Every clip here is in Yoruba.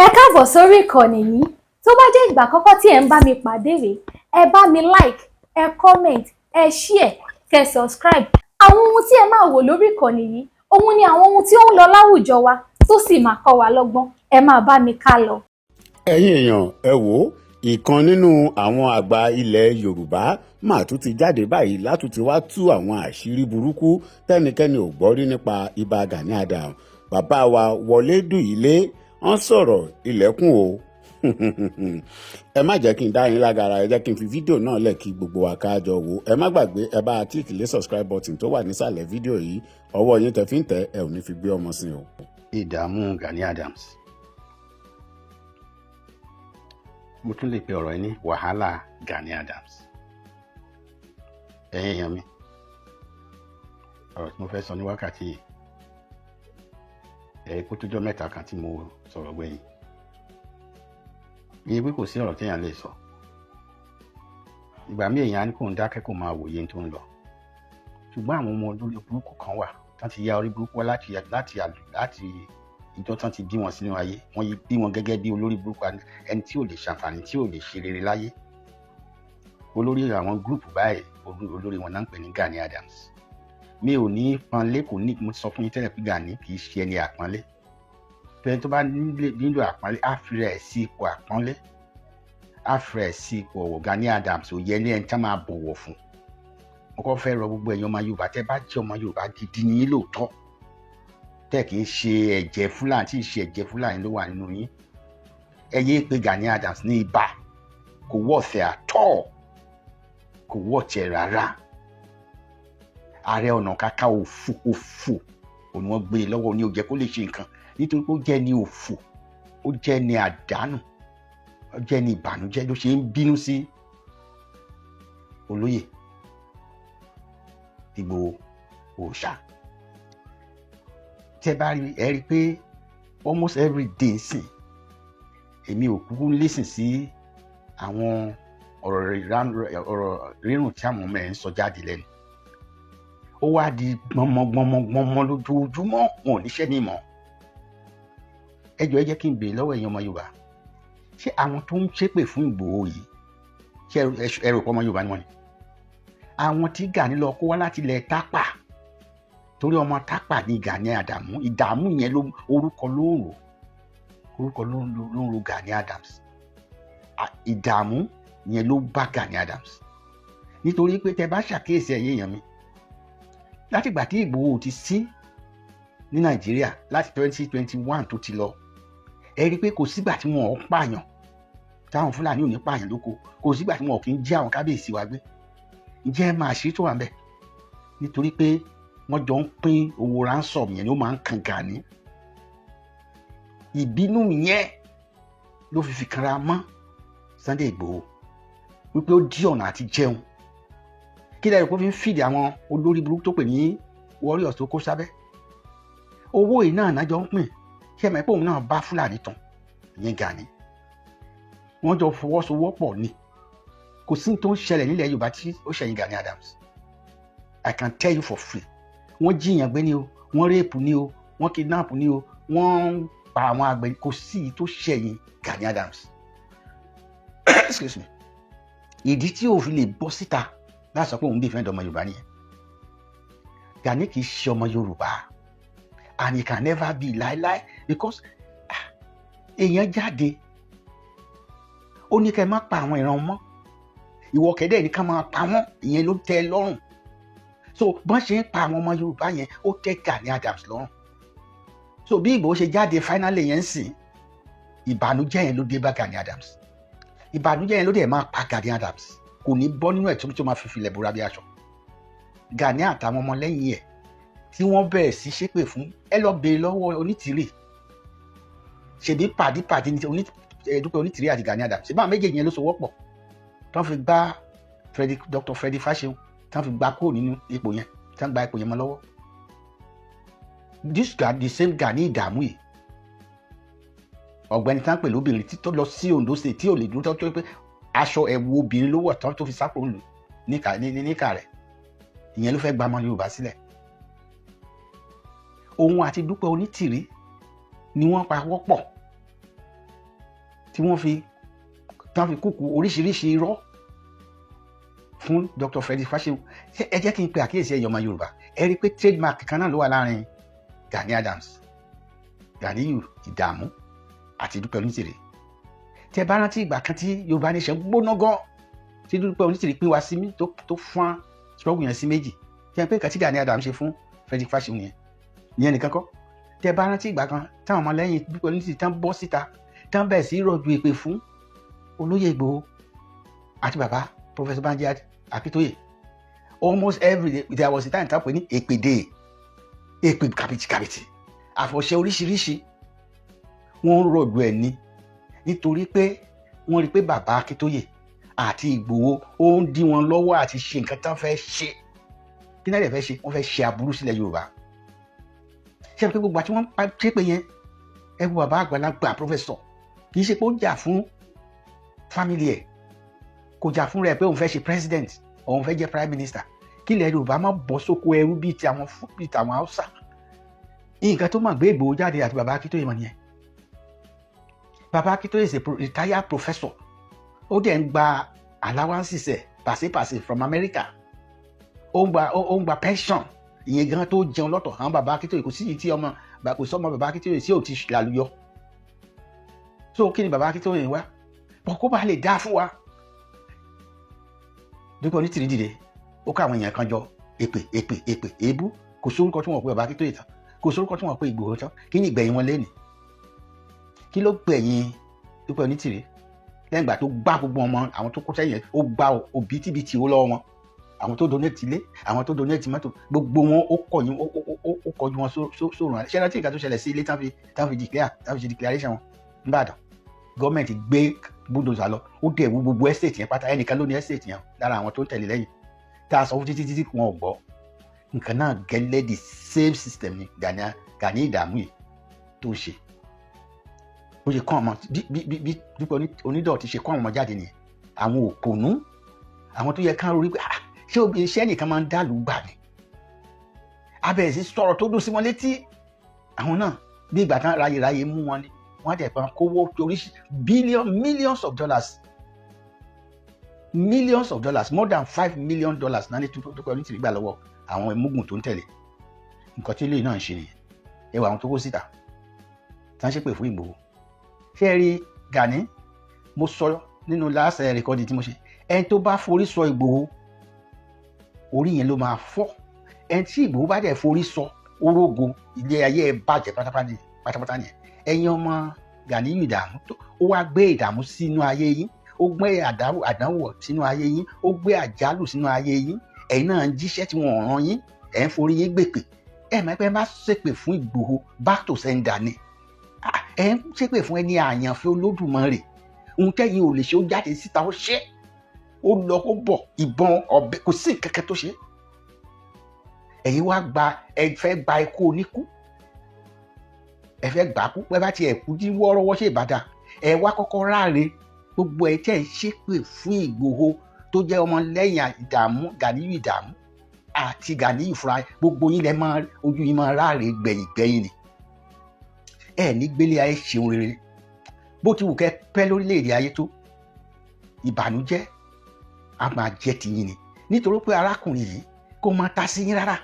Ẹ káàbọ̀ sórí ìkànnì yìí. Tó bá jẹ́ ìgbà àkọ́kọ́ tí ẹ̀ ń bá mi pàdé rèé, ẹ bá mi like, ẹ comment, ẹ share, kẹ́ subscribe. Àwọn ohun tí ẹ máa wò lórí ìkànnì yìí, òun ni àwọn ohun tí ó ń lọ láwùjọ wa tó sì máa kọ́ wa lọ́gbọ́n. Ẹ máa bá mi ká lọ. Ẹ̀yin èèyàn, ẹ wò ó, ìkan nínú àwọn àgbà ilẹ̀ Yorùbá máa tún ti jáde báyìí látúntí wá tú àwọn àṣírí burúkú tẹ́nikẹ́ni ò gbọ́ rí nípa Ìbà Gani Adams. Bàbá wa Wọlé Dùyìlé wọ́n sọ̀rọ̀ ilẹ̀kùn o. Ẹ má jẹ́ kí n dá yín lágara, ẹ jẹ́ kí n fi fídíò náà lẹ̀ kí gbogbo wa ká jọ wò. Ẹ má gbàgbé, ẹ bá kílíkì lé subscribe button tó wà nísàlẹ̀ fídíò yìí. Ọwọ́ yín tẹ́ fi ń tẹ̀, ẹ ò ní fi gbé ọmọ sí o. Ìdààmú Gani Adams. Mo tún lè pe ọ̀rọ̀ yìí ní wàhálà Gani Adams. Ẹ̀yin èèyàn mi, ọ̀rọ̀ tí mo fẹ́ sọ ní wákàtí yìí, kó tó jọ́ mẹ́ta kan tí mo sọ̀rọ̀ gbẹ̀yìn. Iye pé kò sí ọ̀rọ̀ téèyàn lè sọ. Ìgbà míì èèyàn á ní kó ń dákẹ́ kó máa wòye tó ń lọ. Ṣùgbọ́n àwọn ọmọ olórí burúkú kan wà tán ti ya orí burúkú wá láti ìjọ tán ti bí wọn sínú ayé. Wọ́n bí wọn gẹ́gẹ́ bí olórí burúkú, ẹni tí ò lè ṣàǹfààní, tí ò lè ṣe rere láyé. Olórí àwọn gúrùpù báyìí, olórí wọn náà ń pè ní Gani Adams. Mi ò ní pọ́nlé, kò ní, mo sọ fún yín tẹ́lẹ̀ pé Gani kì í ṣe ẹni àpọ́nlé. Tẹ́lẹ̀ tó bá nílò àpọ́nlé, á fi rẹ̀ sí ipò àpọ́nlé, á fi rẹ̀ sí ipò ọ̀wọ̀. Gani Adams ò yẹ ní ẹni tá máa bọ̀wọ̀ fún. Mo kọ́ fẹ́ rọ gbogbo ẹ̀yin ọmọ Yorùbá, tẹ́ bá jẹ́ ọmọ Yorùbá gidi ní lóòótọ́, tẹ́ kì í ṣe ẹ̀jẹ̀ Fúlàní, tí ì ṣe ẹ̀jẹ̀ Fúlàní ló wà nínú yín. Ẹ yé pé Gani Adams ní ibà, kò wọ́ọ̀tẹ̀ àtọ́, kò wọ́ọ̀tẹ̀ rárá. Ààrẹ Ọ̀nà Kakanfò òfò òun wọ́n gbé e lọ́wọ́, ní ó jẹ́ kó lè ṣe nǹkan, nítorí pé ó jẹ́ ní òfò, ó jẹ́ ní àdánù, ó jẹ́ ní ìbànújẹ́ ló ṣe ń bínú sí olóyè Ìgbòho Òòṣà. Tẹ́ bá rí, ẹ rí pé almost every day sìn, èmi ò kúkú listen sí àwọn ọ̀rọ̀ rírùn tí àwọn ọmọ ẹ̀ ń sọ jáde lẹ́nu. Ó wá di gbọmọgbọmọ lójoojúmọ́, wọn ò níṣẹ́ ní ìmọ̀. Ẹ jọ̀ọ́ ẹ jẹ́ kí n béèrè lọ́wọ́ ẹ̀yin ọmọ Yorùbá, ṣé àwọn tó ń ṣépè fún Ìgbòho yìí, ṣé ẹ rò pé ọmọ Yorùbá ni wọ́n ni? Àwọn tí Gani lọ kó wá láti ilẹ̀ Tápà, torí ọmọ Tápà ní Gani Adams. Ìdààmú yẹn ló, orúkọ ló ń ro Gani Adams. Ìdààmú yẹn ló bá Gani Adams, nítorí pé tẹ́ bá ṣàkíyèsí ẹ̀yin èèyàn mi, láti ìgbà tí Ìgbòho ti sí ní Nàìjíríà láti 2021 tó ti lọ, ẹ rí i pé kò sígbà tí wọn ò pààyàn, táwọn Fúlàní ò ní pààyàn lóko, kò sígbà tí wọn ò kí ń jí àwọn kábíyèsí wa gbé. Ǹjẹ́ ẹ máa ṣe tó wà ń bẹ̀? Nítorí pé wọ́n jọ ń pín owó ransom yẹn, ni ó máa ń kan Gani. Ìbínú yẹn ló fi kanra mọ́ Sunday Ìgbòho wípé ó dí ọ̀nà àti jẹun. Kí lẹ́yìn kó fi ń fìdí àwọn olórí burúkú tó pè ní warriors tó kó sábẹ́. Owó yìí náà jọ ń pín. Ṣé ẹ mọ̀ pé òun náà bá Fúlàní tán, ìyẹn Gani? Wọ́n jọ fọwọ́sowọ́pọ̀ ni. Kò sí tó ń ṣẹlẹ̀ nílẹ̀ Yorùbá tí ó ṣẹ̀yìn Gani Adams. I can tell you for free. Wọ́n jíyàn gbé ni o, wọ́n rape ni o, wọ́n kidnap ni o, wọ́n pa àwọn àgbẹ̀, kò sí tó ṣẹ̀yìn Gani Adams. Excuse me. Ìdí tí ó fi lè bọ́ síta láti sọ pé òun defend ọmọ Yorùbá nìyẹn. Gani kì í ṣe ọmọ Yorùbá, and he can never be láíláí, because èèyàn jáde ó ní kẹ́ má pa àwọn ìran mọ́, ìwọ kẹ́dẹ̀ ní ká máa pa wọ́n, ìyẹn ló tẹ́ ẹ lọ́rùn. So bọ́n ṣe ń pa àwọn ọmọ Yorùbá yẹn, ó tẹ́ Gani Adams lọ́rùn. So bí Ìgbòho ṣe jáde finally yẹn sìn, ìbànújẹ́ yẹn ló dé bá Gani Adams. Ìbànújẹ́ yẹn ló dẹ̀ máa pa Gani Adams, kò ní bọ́ nínú ẹ̀ tó máa fi filẹ̀ bora bí aṣọ. Gani àtàwọn ọmọ lẹ́yìn ẹ̀ tí wọ́n bẹ̀rẹ̀ sí ṣépè fún, ẹ lọ béèrè lọ́wọ́ Onítìrí. Ṣèbí pàdípàdí ní Dúpẹ́ Onítìrí àti Gani Adams, ṣèbí àwọn méjèèjì yẹn ló so wọ́pọ̀ tán fi gbá Dr. Freddy Fashewu, tán fi gbá kúrò nínú ipò yẹn, tán gba ipò yẹn mọ́ lọ́wọ́. This guy, the same Gani Ìdààmú yìí, ọ̀gbẹ́ni tán pè lóbìnrin tí tó lọ sí Ondo State tí ò lè dúró tó pé aṣọ ẹ̀wù obìnrin ló wọ̀ tán tó fi sápò ńlò níkà rẹ̀, ìyẹn ló fẹ́ gba ọmọ Yorùbá sílẹ̀. Òun àti Dúpẹ́ Onítìrí ni wọ́n pa wọ́pọ̀ tí wọ́n fi kúkú oríṣiríṣi irọ́ fún Dr. Frederick Fasehun. Ẹ jẹ́ kí n pe àkíyèsí ẹ̀yin ọmọ Yorùbá, ẹ rí i pé trademark kan náà ló wà láàrin Gani Adams, Ganiyu Ìdààmú àti Dúpẹ́ Onítìrí. Tẹ́ bá rántí ìgbà kan tí Yorùbá Nation gbóná gan, tí Dúpẹ́ Onítìrí pín wá sí tó fún struggle yẹn sí méjì. Tẹ́ pé nǹkan tí Gani Adams ṣe fún Frederick Fasehun yẹn nìkan kọ́. Tẹ́ bá rántí ìgbà kan táwọn ọmọlẹ́yìn Dúpẹ́ Onítìrí tán bọ́ síta tán bẹ̀rẹ̀ sí rọ̀jò èpè fún olóyè Ìgbòho àti bàbá Professor Banji Akíntóyè. Almost every day there was a time tán pè ní èpè kàbìtì àfọ̀ṣẹ oríṣiríṣi wọ́n ń rọ̀jò ẹ̀ ní nítorí pé wọ́n rí pé bàbá Akíntóyè àti Ìgbòho ó ń dí wọn lọ́wọ́ àti ṣe nǹkan tán fẹ́ ṣe. Kí náà lè fẹ́ ṣe? Wọ́n fẹ́ ṣe aburú sílẹ̀ Yorùbá. Ṣé pé gbogbo àti wọ́n ṣe pé yẹn ẹ wo bàbá àgbàlagbà professor kì í ṣe pé ó jà fún family ẹ̀, kò jà fún rẹ̀ pé òun fẹ́ ṣe president òun fẹ́ jẹ́ prime minister. Kí ilẹ̀ Yorùbá má bọ́ sóko ẹrú bíi ti àwọn Haúsá. Nǹkan tó máa gbé Ìgbòho jáde àti bàbá Akíntóyè mọ̀ nìyẹn. Bàbá Akíntóyè is a retired professor, ó dẹ̀ ń gba allowances ẹ̀ pàṣípàṣí from America, ó ń gba pension ìyẹn gan tó jẹun lọ́tọ̀. Àwọn bàbá Akíntóyè kò sí yìí tí kò sọ́mọ bàbá Akíntóyè tí ò ti lálùyọ. So kí ni bàbá Akíntóyè wá? Bọ̀ kó bá lè dá fún wa. Dúpẹ́ Onítìrí dìde ó ká àwọn èèyàn kan jọ èpè èébú. Kò sórúkọ tí wọ́n pe bàbá Akíntóyè tán, kò sórúkọ tí wọ́n pe Ìgbòho tán. Kí ni ìgbẹ̀yìn wọn lẹ́nìí? Kí ló gbẹ̀yìn Dúpẹ́ Onítìrí lẹ́yìn ìgbà tó gbá gbogbo ọmọ àwọn tó kó sẹ́yìn? Ó gbá òbítíbitì owó lọ́wọ́ wọn, àwọn tó donate ilé, àwọn tó donate mọ́tò, gbogbo wọn ó kọjú wọn sórùn. Ṣé rántí nǹkan tó ṣẹlẹ̀ sí ilé tán fi ṣe declaration wọn nìbàdàn? Gọ́ọ̀mẹ̀ntì gbé bulldozer lọ, ó dẹ̀ wú gbogbo estate yẹn pátá. Ẹnìkan ló ní estate yẹn lára àwọn tó ń tẹ̀lé lẹ́yìn, tá a sọ fún títí wọn ò gbọ́. Nǹkan náà gẹ́lẹ́ the same system ni Gani Ìdààmú yìí tó ṣe. Ó ṣe kọ́ ọmọ bí Dúpẹ́ Onídọ̀tí ṣe kọ́ ọmọ jáde nìyẹn. Àwọn òpònú, àwọn tó yẹ ká rí pé ṣé obìnrin iṣẹ́ nìkan máa ń dàlú gbà ni. Abẹ́rẹ́ sí sọ̀rọ̀ tó dùn sí wọn létí. Àwọn náà bí ìgbà kan ráyè mú wọn ni wọ́n á dẹ̀ pa kówó oríṣi millions of dollars, more than $5 million náà ní Dúpẹ́ Onítìrí gbà lọ́wọ́ àwọn ẹmúgùn tó ń tẹ̀lé. Nǹkan tí ilé náà ń ṣe nìyẹn. Ẹ wà àwọn tó kó síta tá ń ṣépè fún Ìgbòho. Ṣé ẹ rí Gani? Mo sọ nínú last recording tí mo ṣe, ẹni tó bá forí sọ Ìgbòho orí yẹn ló máa fọ́. Ẹni tí Ìgbòho bá dẹ̀ forí sọ orógo ilé ayé ẹ bàjẹ́ pátápátá nìyẹn. Ẹ̀yin ọmọ Ganiyu Ìdààmú ó wá gbé ìdààmú sínú ayé yín, ó gbé àdánwò sínú ayé yín, ó gbé àjálù sínú ayé yín. Ẹ̀yin náà ń jíṣẹ́ tí wọ́n rán yín, ẹ̀ ń forí yín gbèpè. Ẹ̀ máa pẹ́ bá ṣépè fún Ìgbòho back to sender ni. Ẹ̀ ń ṣépè fún ẹni àyànfẹ́ Olódùmarè. Ohun tẹ́yin ò lè ṣe ó jáde síta ó ṣe, ó lọ kó bọ̀, ìbọn ọ̀bẹ kò sí kẹ̀kẹ́ tó ṣe. Ẹ̀yin wá ẹ fẹ́ gba ikú oníkú, ẹ fẹ́ gbà kú. Pẹ́ bá tiẹ̀ kú tí wọ́ọ́rọ́wọ́ ṣe Ìbàdàn, ẹ wá kọ́kọ́ ráre. Gbogbo ẹ̀ tẹ́ ẹ ṣépè fún Ìgbòho tó jẹ́ ọmọ lẹ́yìn Ìdààmú, Ganiyu Ìdààmú àti Ganiyu fúnra, gbogbo yín lẹ máa ojú yín máa ráre gbẹ̀yìn ni. Ẹ ní gbélé ayé ṣeun rere. Bó ti wù kẹ́ pẹ́ lórílẹ̀‐èdè ayé tó, ìbànújẹ́ a máa jẹ́ tiyín ni. Nítorí pé arákùnrin yìí kò máa ta sí yín rárá.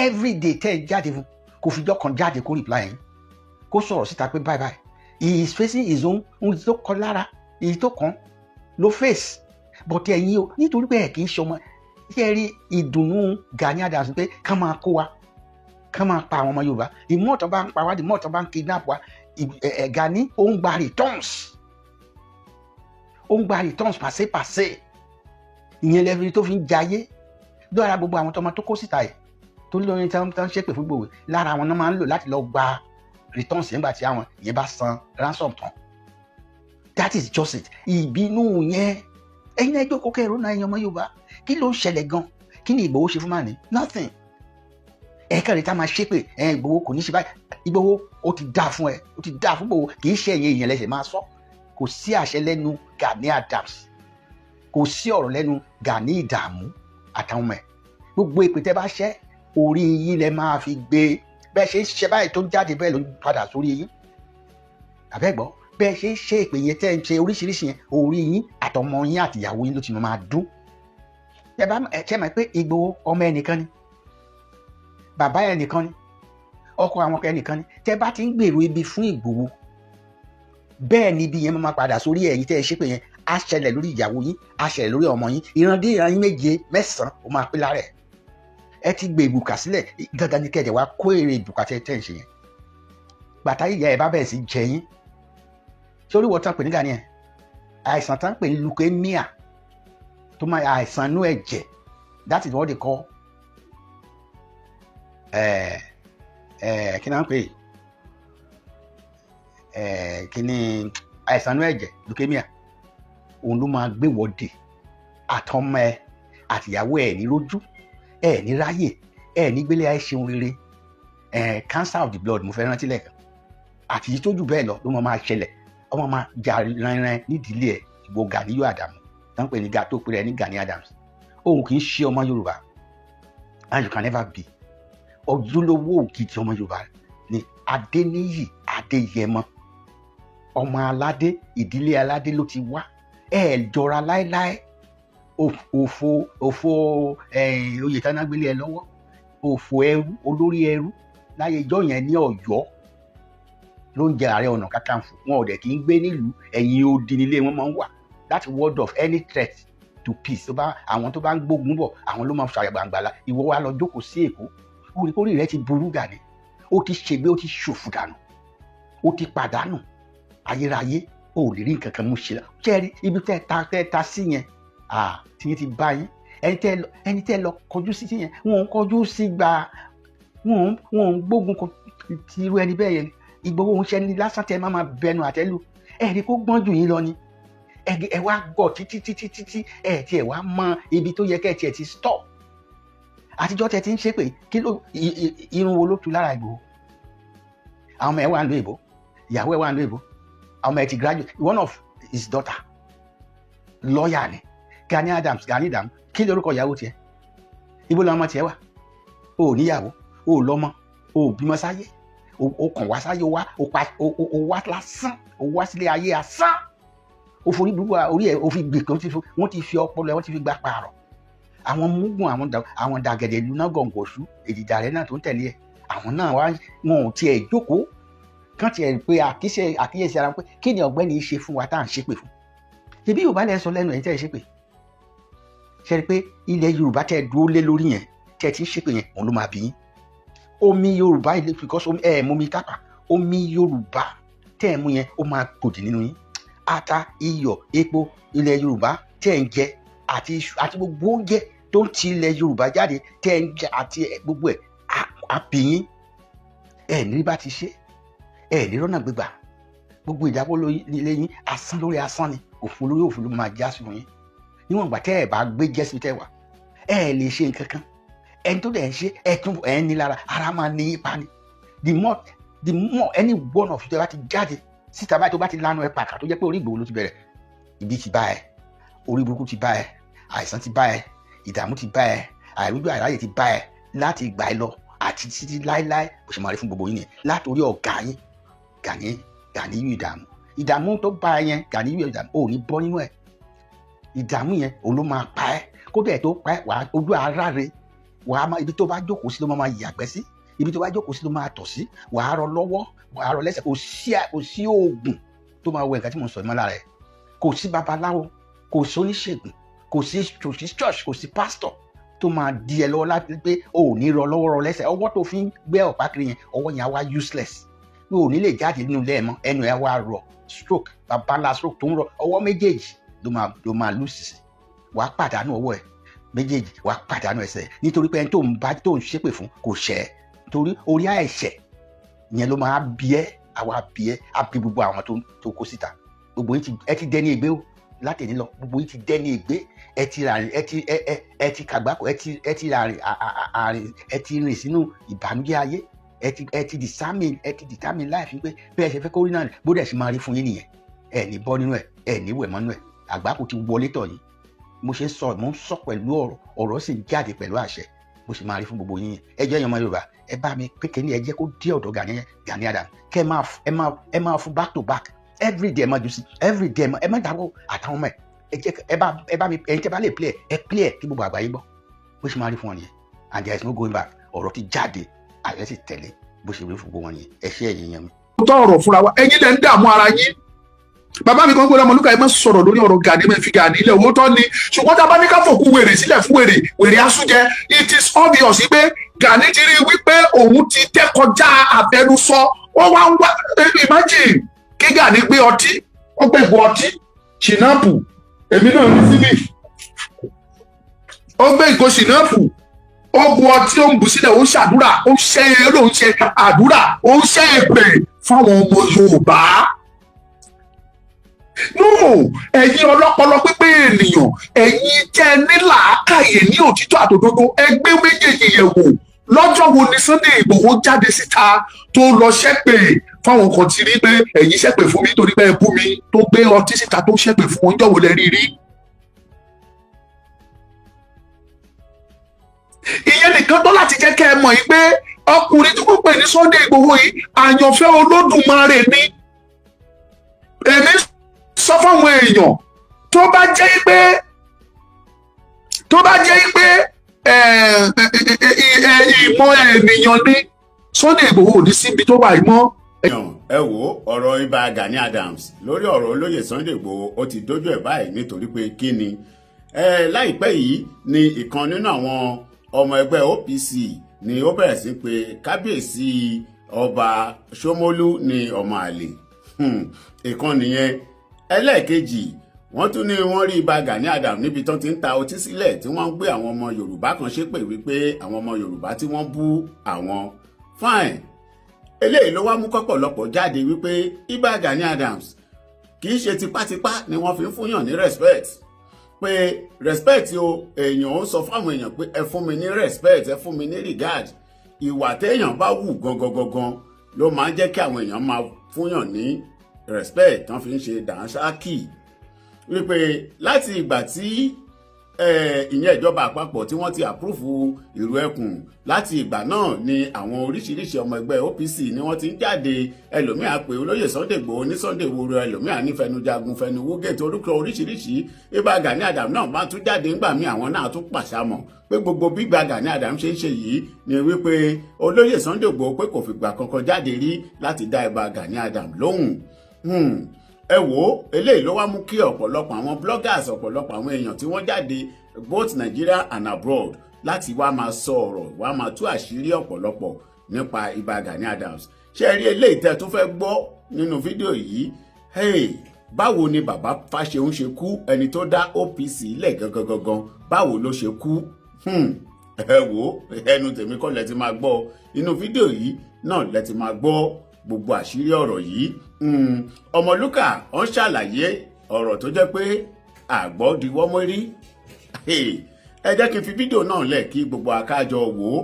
Everyday tẹ́ ẹ jáde fún, kò fìjọ́ kan jáde kó reply yín, kó sọ̀rọ̀ síta pé bye bye. He is facing his own ohun tó kọ lára, èyí tó kàn ló face. But ẹ̀yin o, nítorí pé ẹ̀ kì í ṣọmọ, ṣé ẹ rí ìdùnnú Gani Adams pé ká máa kó wa, ká máa pa àwọn ọmọ Yorùbá. Ìmọ̀ tó bá ń pa wá, ìmọ̀ tó bá ń kidnap wa. Gani ó ń gba returns, pàṣẹ. Ìyẹn lẹ́fìrí tó fi ń jayé. Lọ́ra gbogbo àwọn tọmọ tó kó síta yìí tó lóyún tí wọ́n ṣépè fún Ìgbòho, lára àwọn náà máa ń lò láti lọ gba returns nígbà tí àwọn ìyẹn bá san ransom tán. That is just it. Ìbínú yẹn ẹ̀yin ẹjọ́ kókó ẹ̀rọ náà ẹ̀yin ọmọ Yorùbá, kí ló ń ṣẹlẹ̀ gan? Kí ni Ìgbòho ṣe fún màní? Nothing. Ẹ̀ka rẹ̀ tá máa ṣépè Ìgbòho kò ní ṣe báyìí. Ìgbòho ó ti dáa fún ẹ, ó ti dáa fún Ìgbòho, kì í ṣe ẹ̀yin èèyàn lẹ́sẹ̀ máa sọ. Kò sí àṣẹ lẹ́nu Gani Adams, kò sí ọ̀rọ̀ lẹ́nu Gani Ìdààmú àtàwọn ọmọ ẹ̀. Gbogbo èpè tẹ́ bá ṣẹ́ orí yín lẹ máa fi gbé. Bẹ́ẹ̀ ṣe ń ṣe báyìí tó jáde bẹ́ẹ̀ ló padà sórí yín. Àbẹ́gbọ́ bẹ́ẹ̀ ṣe ń ṣe ìpè yẹn tẹ́ ń ṣe oríṣiríṣi yẹn orí yín àtọmọ yín àtìyàwó yín ló ti máa dún. ẹ ṣe mọ̀ pé Ìgbòho ọmọ ẹnìkan ni, bàbá ẹnìkan ni, ọkọ àwọn ẹnìkan ni. Tẹ́ bá ti ń gbèrò ibi fún Ìgbòho, bẹ́ẹ̀ ni ibi yẹn máa padà sórí ẹ̀yin tẹ́ ẹ ṣépè yẹn, á ṣẹlẹ̀ lórí ìyàwó yín, á ṣẹlẹ̀ lórí ọmọ yín, ìrandé ìran yín 7 mẹ́sàn-án ó máa pé lára ẹ̀. Ẹ ti gbé ìbùkà sílẹ̀, dandan ní kẹ̀dẹ̀ wá kó èrè ìbùkà tẹ́ ń ṣe yẹn. Bàtà ìyá ẹ̀ bá bẹ̀rẹ̀ sí jẹ yín, sórí wọ́n tán pè ní Gani ẹ̀, àìsàn tán pè ní leukemia, tó máa àìsàn inú ẹ̀jẹ̀, that is what they call kí ni wọ́n pè kí ni àìsàn inú ẹ̀jẹ̀ leukemia, òun ló máa gbé wọ́de àtọmọ ẹ àtìyàwó ẹ̀ ní rójú, ẹ̀ ní ráyè, ẹ̀ ní gbélé ayé ṣeun rere. Cancer of the blood mo fẹ́ rántí lẹ́ẹ̀kan, àti yìí tó jù bẹ́ẹ̀ lọ ló máa ṣẹlẹ̀. Ọmọ máa jà rìnrìn nídìílé ẹ̀. Ìgbò Gani Adams tán pè ní tó pè rẹ̀ ní Gani Adams, òun kì í ṣe ọmọ Yorùbá, and you can never be. Ojúlówó ògidì ọmọ Yorùbá ni Adéníyì Adéyẹmọ, ọmọ aládé, ìdílé aládé ló ti wá. Ẹ jọra láéláé. Òfò oyè tán náà gbélé ẹ lọ́wọ́, òfò ẹrú, olórí ẹrú láyé ìjọ yẹn ní Ọ̀yọ́ ló ń jẹ Ààrẹ Ọ̀nà Kakanfò. Wọn ò dẹ̀ kí ń gbé nílùú, ẹ̀yìn odi nílé wọn máa ń wà. That's word of any threat to peace. Àwọn tó bá ń gbógun bọ̀, àwọn ló máa ń sọ àgbàǹgbàlà. Ìwọ wa lọ jókòó sí Èkó, orí rẹ ti burú Gani, ó ti ṣègbé, ó ti ṣòfò dànù, ó ti pàdánù ayérayé, ó lè rí nǹkan kan mú ṣe. Ṣẹ́ẹ̀rí ibi tẹ́ ta sí yẹn, tí yẹn ti bá yín. Ẹni tẹ́ lọ kọjú sí yẹn, wọn ń kọjú sí gba, wọn ń gbógun ti irú ẹni bẹ́ẹ̀ yẹn. Ìgbòho ń ṣẹni lásán tẹ́ máa bẹnu àtẹ́lù. Ẹ̀rí kó gbọ́n jù yín lọ ni. Ẹ wá gọ̀ títí ẹ̀ tí ẹ̀ wá mọ ibi tó yẹ kẹ́ ẹ̀ ti stop. Àtijọ́ tẹ́ ti ń ṣe pé kí ló irun wo ló tu lára Ìgbòho. Àwọn ọmọ ẹ̀ wà ń lo èbó, ìyàwó ẹ̀ wà ń lo èbó, àwọn ọmọ ẹ̀ ti graduate. One of his daughter lawyer ni Gani Adams. Kí lórúkọ ìyàwó tiẹ̀? Ibo lọmọ tiẹ̀ wà? O ò níyàwó, o ò lọ́mọ, o ò bímọ sáyé, o kàn wá sáyé, o wá lásán, o wá sílé ayé asán. O forí gbogbo orí ẹ̀, o fi gbè kan, wọ́n ti fi ọpọlọ ẹ̀, wọ́n ti fi gbà pààrọ̀. Àwọn mugun, àwọn dàgẹ̀dẹ̀ ìlú náà gọ̀ǹgọ̀ṣú, èdìdà rẹ̀ náà tó ń tẹ̀lé ẹ̀, àwọn náà wọn ò tiẹ̀ jókòó kán tiẹ̀ pé àkíyèsí ara wọn pé kí ni ọ̀gbẹ́ni ṣe fún wa tá à ń ṣépè fún. Ṣebí Yorùbá lẹ́ sọ lẹ́nu ẹ̀yin tẹ́ ẹ ṣépè. Ṣe rí pé ilẹ̀ Yorùbá tẹ́ ẹ dúró lé lórí yẹn, tẹ́ ẹ ti ń ṣépè yẹn, òun ló máa bí yín. Omi Yorùbá ilé because mumi tápà, omi Yorùbá tẹ́ ẹ mú yẹn ó máa gbòdì nínú yín. Ata, iyọ̀, epo ilẹ̀ Yorùbá tẹ́ ẹ ń jẹ àti iṣu àti gbogbo oúnjẹ tó ń ti ilẹ̀ Yorùbá jáde tẹ́ ẹ ń jẹ àti gbogbo ẹ̀ àbí yín. Ẹ ní bá ti ṣe, ẹ ní rọ́nà gbégbà. Gbogbo ìdáwọ́ ilé yín asán lórí asán ni, òfin lórí òfin ló máa já sí yín. Níwọ̀n ìgbà tẹ́ ẹ bá gbé jẹ́sí tẹ́ wà, ẹ lè ṣe nǹkan kan. Ẹni tó dẹ̀ ń ṣe ẹ ní lára, ara máa ní ipa ni. The more any one of you tó bá ti jáde síta báyìí, tó bá ti lánàá ẹ pàkà tó jẹ́ pé orí Ìgbòho ló ti bẹ̀rẹ̀, ibi ti bá ẹ, orí burúkú ti bá ẹ, àìsàn ti bá ẹ, ìdààmú ti bá ẹ, àìrójú àìráyè ti bá ẹ láti ìgbà ẹ lọ àti títí láéláé bó ṣe máa rí fún gbogbo yín yẹn látòrí ọ̀gá yín Gàníyù ìdààmú tó bá ẹ yẹn, Gàníyù ìdààmú ò ní bọ́ nínú ẹ̀. Ìdààmú yẹn òun ló máa pa ẹ́, kó dẹ̀ tó pa ẹ́ wàá ojú ara rẹ, wàá ibi tó bá jókòó sí ló máa yàgbẹ́ sí, ibi tó bá jókòó sí ló máa tọ̀ sí, wàá rọ lọ́wọ́, wàá rọ lẹ́sẹ̀, kò sí oògùn tó máa wẹ nǹkan tí mo sọ ìmọ̀ lára ẹ̀, kò sí babaláwo, kò sí oníṣègùn, kò sí church, kò sí pastor tó máa di ẹ lọ́wọ́ láti pé o ò ní rọ lọ́wọ́ rọ lẹ́sẹ̀. Ọwọ́ tó fi ń gbé ọ̀pá kiri yẹn, ọwọ́ yẹn á wá useless, pé ò ní lè jáde nínú ilé ẹ̀ mọ́, ẹnu ẹ̀ wá rọ stroke, babalá stroke tó ń rọ, ọwọ́ méjèèjì ló máa lùsì, wàá pàdánù ọwọ́ ẹ̀ méjèèjì, wàá pàdánù ẹsẹ̀, nítorí pé ẹni tó ń ṣépè fún kò ṣẹ̀, torí orí àìṣẹ̀ yẹn ló máa bí ẹ́, àwa bí ẹ́, á bí gbogbo àwọn tó kó síta. Gbogbo yín ẹ ti dẹni ègbé o látẹ̀ní lọ, gbogbo yín ti dẹni ègbé, ẹ ti ràrìn, ẹ ti kàgbákò, ẹ ti ràrìn, ẹ ti rìn sínú ìbànújẹ́ ayé, ẹ ti determine life pé bẹ́ẹ̀ ṣe fẹ́ kó rí náà bó dẹ̀ ṣe máa rí fún yín nìyẹn. Ẹ ní bọ́ nínú ẹ̀, ẹ ní wẹ̀ mọ́ nínú ẹ̀, àgbákò ti wọlé tọ̀ yín. Mo ń sọ pẹ̀lú ọ̀rọ̀ sì ń jáde pẹ̀lú àṣẹ bó ṣe máa rí fún gbogbo yín. Ẹ jẹ́ ọmọ Yorùbá, ẹ bá mi pé kẹ́ni ẹ jẹ́ kó dé ọ̀dọ̀ Gani Adams, kẹ́ ẹ máa fún back to back, everyday ẹ má jù sí everyday ẹ má dàgbò àtàwọn ọmọ ẹ bá mi ẹ̀yin tẹ́ bá lè play ẹ kí gbogbo àgbáyé gbọ́ bó ṣe máa rí fún wọn nìyẹn and there is no going back ọ̀rọ̀ ti jáde ààrẹ sì tẹ̀lé bó ṣe rí fún gbogbo wọn nìyẹn ẹ ṣe ẹ̀yin yẹn mi. tọ́ ọ̀rọ̀ fúnra wa ẹ̀yin lẹ́ ń dààmú ara yín bàbá mi kan gbọ́dọ̀ Ọmọlúkà ẹ má sọ̀rọ̀ lórí ọ̀rọ̀ Gani mẹ́ fi Gani ilẹ̀ owó tọ́ ni ṣùgbọ́n tá a bá ní ká fòkú wèrè sílẹ̀ fún wèrè asúnjẹ it is obvious pé Gani ti rí wípé òun ti tẹ́ kọjá àfẹnusọ ó wá ń wá imagine kí Gani gbé ọtí ó gbé ìbò ọtí ṣìnáàpù èmi náà ní síbí ó gbé ìgò ṣìnáàpù ó bu ọtí ó ń bù sílẹ̀ ó ń ṣàdúrà ó ń ṣe eré ó ń ṣe àdúrà ó ń ṣe èpè fáwọn ọmọ Yorùbá. No, ẹ̀yin ọlọ́pọlọ pípé ènìyàn ẹ̀yin tẹ́ ní làákàyè ní òtítọ́ àtòdodo ẹgbẹ́ méjèèjì yẹ̀ wò lọ́jọ́ wo ni Sunday Igboho jáde síta tó lọ ṣépè fáwọn kan ti rí pé ẹ̀yin ṣépè fún mi torí pé ẹ bú mi tó gbé ọtí síta tó ṣépè fún ọjọ́ wo lẹ rí rí. ìyẹn nìkan tó láti jẹ́ kẹ́ ẹ mọ̀ yìí pé ọkùnrin tí wọ́n pè ní Sunday Igboho yìí àyànfẹ́ Olódùmarè ni èmi sọ fáwọn èèyàn tó bá jẹ́ pé ìmọ̀ ènìyàn ní Sunday Igboho ní síbi tó wà mọ́. ẹ wo ọ̀rọ̀ Ìbà Gani Adams lórí ọ̀rọ̀ olóyè Sunday Igboho ó ti dójú ẹ̀ báyìí nítorí pé kí ni láìpẹ́ yìí ni ìkan nínú àwọn ọmọ ẹgbẹ́ OPC ni ó bẹ̀rẹ̀ sí pé kábíyèsí ọba Ṣómólú ní ọmọ àlè ìkan nìyẹn ẹlẹ́ẹ̀kejì wọ́n tún ní wọ́n rí Ìbà Gani Adams níbi tó ti ń ta ọtí sílẹ̀ tí wọ́n ń gbé àwọn ọmọ Yorùbá kan ṣépè wípé àwọn ọmọ Yorùbá tí wọ́n bú àwọn fine eléyìí ló wá mú kọ́pọ̀lọpọ̀ jáde wípé Ìbà Gani Adams kì í ṣe tipátipá ni wọ́n fi ń fúnyàn ní respect pé respect o èèyàn ó sọ fáwọn èèyàn pé ẹ fún mi ní respect ẹ fún mi ní regard ìwà téèyàn bá wù gangan ló máa ń jẹ́ kí àwọn èèyàn máa fúnyàn ní respect tán fi ń ṣe dànsákì wípé láti ìgbà tí ìyẹn ìjọba àpapọ̀ tí wọ́n ti àpúrúfù ìrù ẹkùn láti ìgbà náà ni àwọn oríṣiríṣi ọmọ ẹgbẹ́ OPC ni wọ́n ti ń jáde ẹlòmíà pé olóyè Sunday Igboho ní Sunday Igboho ẹlòmíà ní fẹnujagun fẹnuwógètè orúkọ oríṣiríṣi Ìbà Gani Adams náà máa tún jáde ńgbà míì àwọn náà tún pàṣàmọ̀ pé gbogbo bí Ìbà Gani Adams ṣe ń ṣe yìí ni wípé olóyè Sunday Igboho pé kò fìgbà kankan jáde rí láti dá Ìbà Gani Adams lóhùn ẹ wò eléyìí ló wá mú kí ọ̀pọ̀lọpọ̀ àwọn bloggers ọ̀pọ̀lọpọ̀ àwọn èèyàn tí wọ́n jáde both Nigeria and abroad láti wá máa sọ ọ̀rọ̀ wá máa tú àṣírí ọ̀pọ̀lọpọ̀ nípa Ìbà Gani Adams ṣé ẹ rí eléyìí tẹ́ tún fẹ́ gbọ́ nínú fídíò yìí báwo ni bàbá Fáṣẹ̀hùn ṣe kú ẹni tó dá OPC lẹ̀ gangan báwo ló ṣe kú ẹ wò ẹnu tèmi kọ́ lẹ ti máa gbọ́ inú fídíò yìí náà lẹ ti máa gbọ́ gbogbo àṣírí ọ̀rọ̀ yìí Ọmọlúkà ó ń ṣàlàyé ọ̀rọ̀ tó jẹ́ pé àgbọ̀ di wọ́mọ́rí ẹ jẹ́ kí n fi fídíò náà lẹ̀ kí gbogbo akájọ wò ó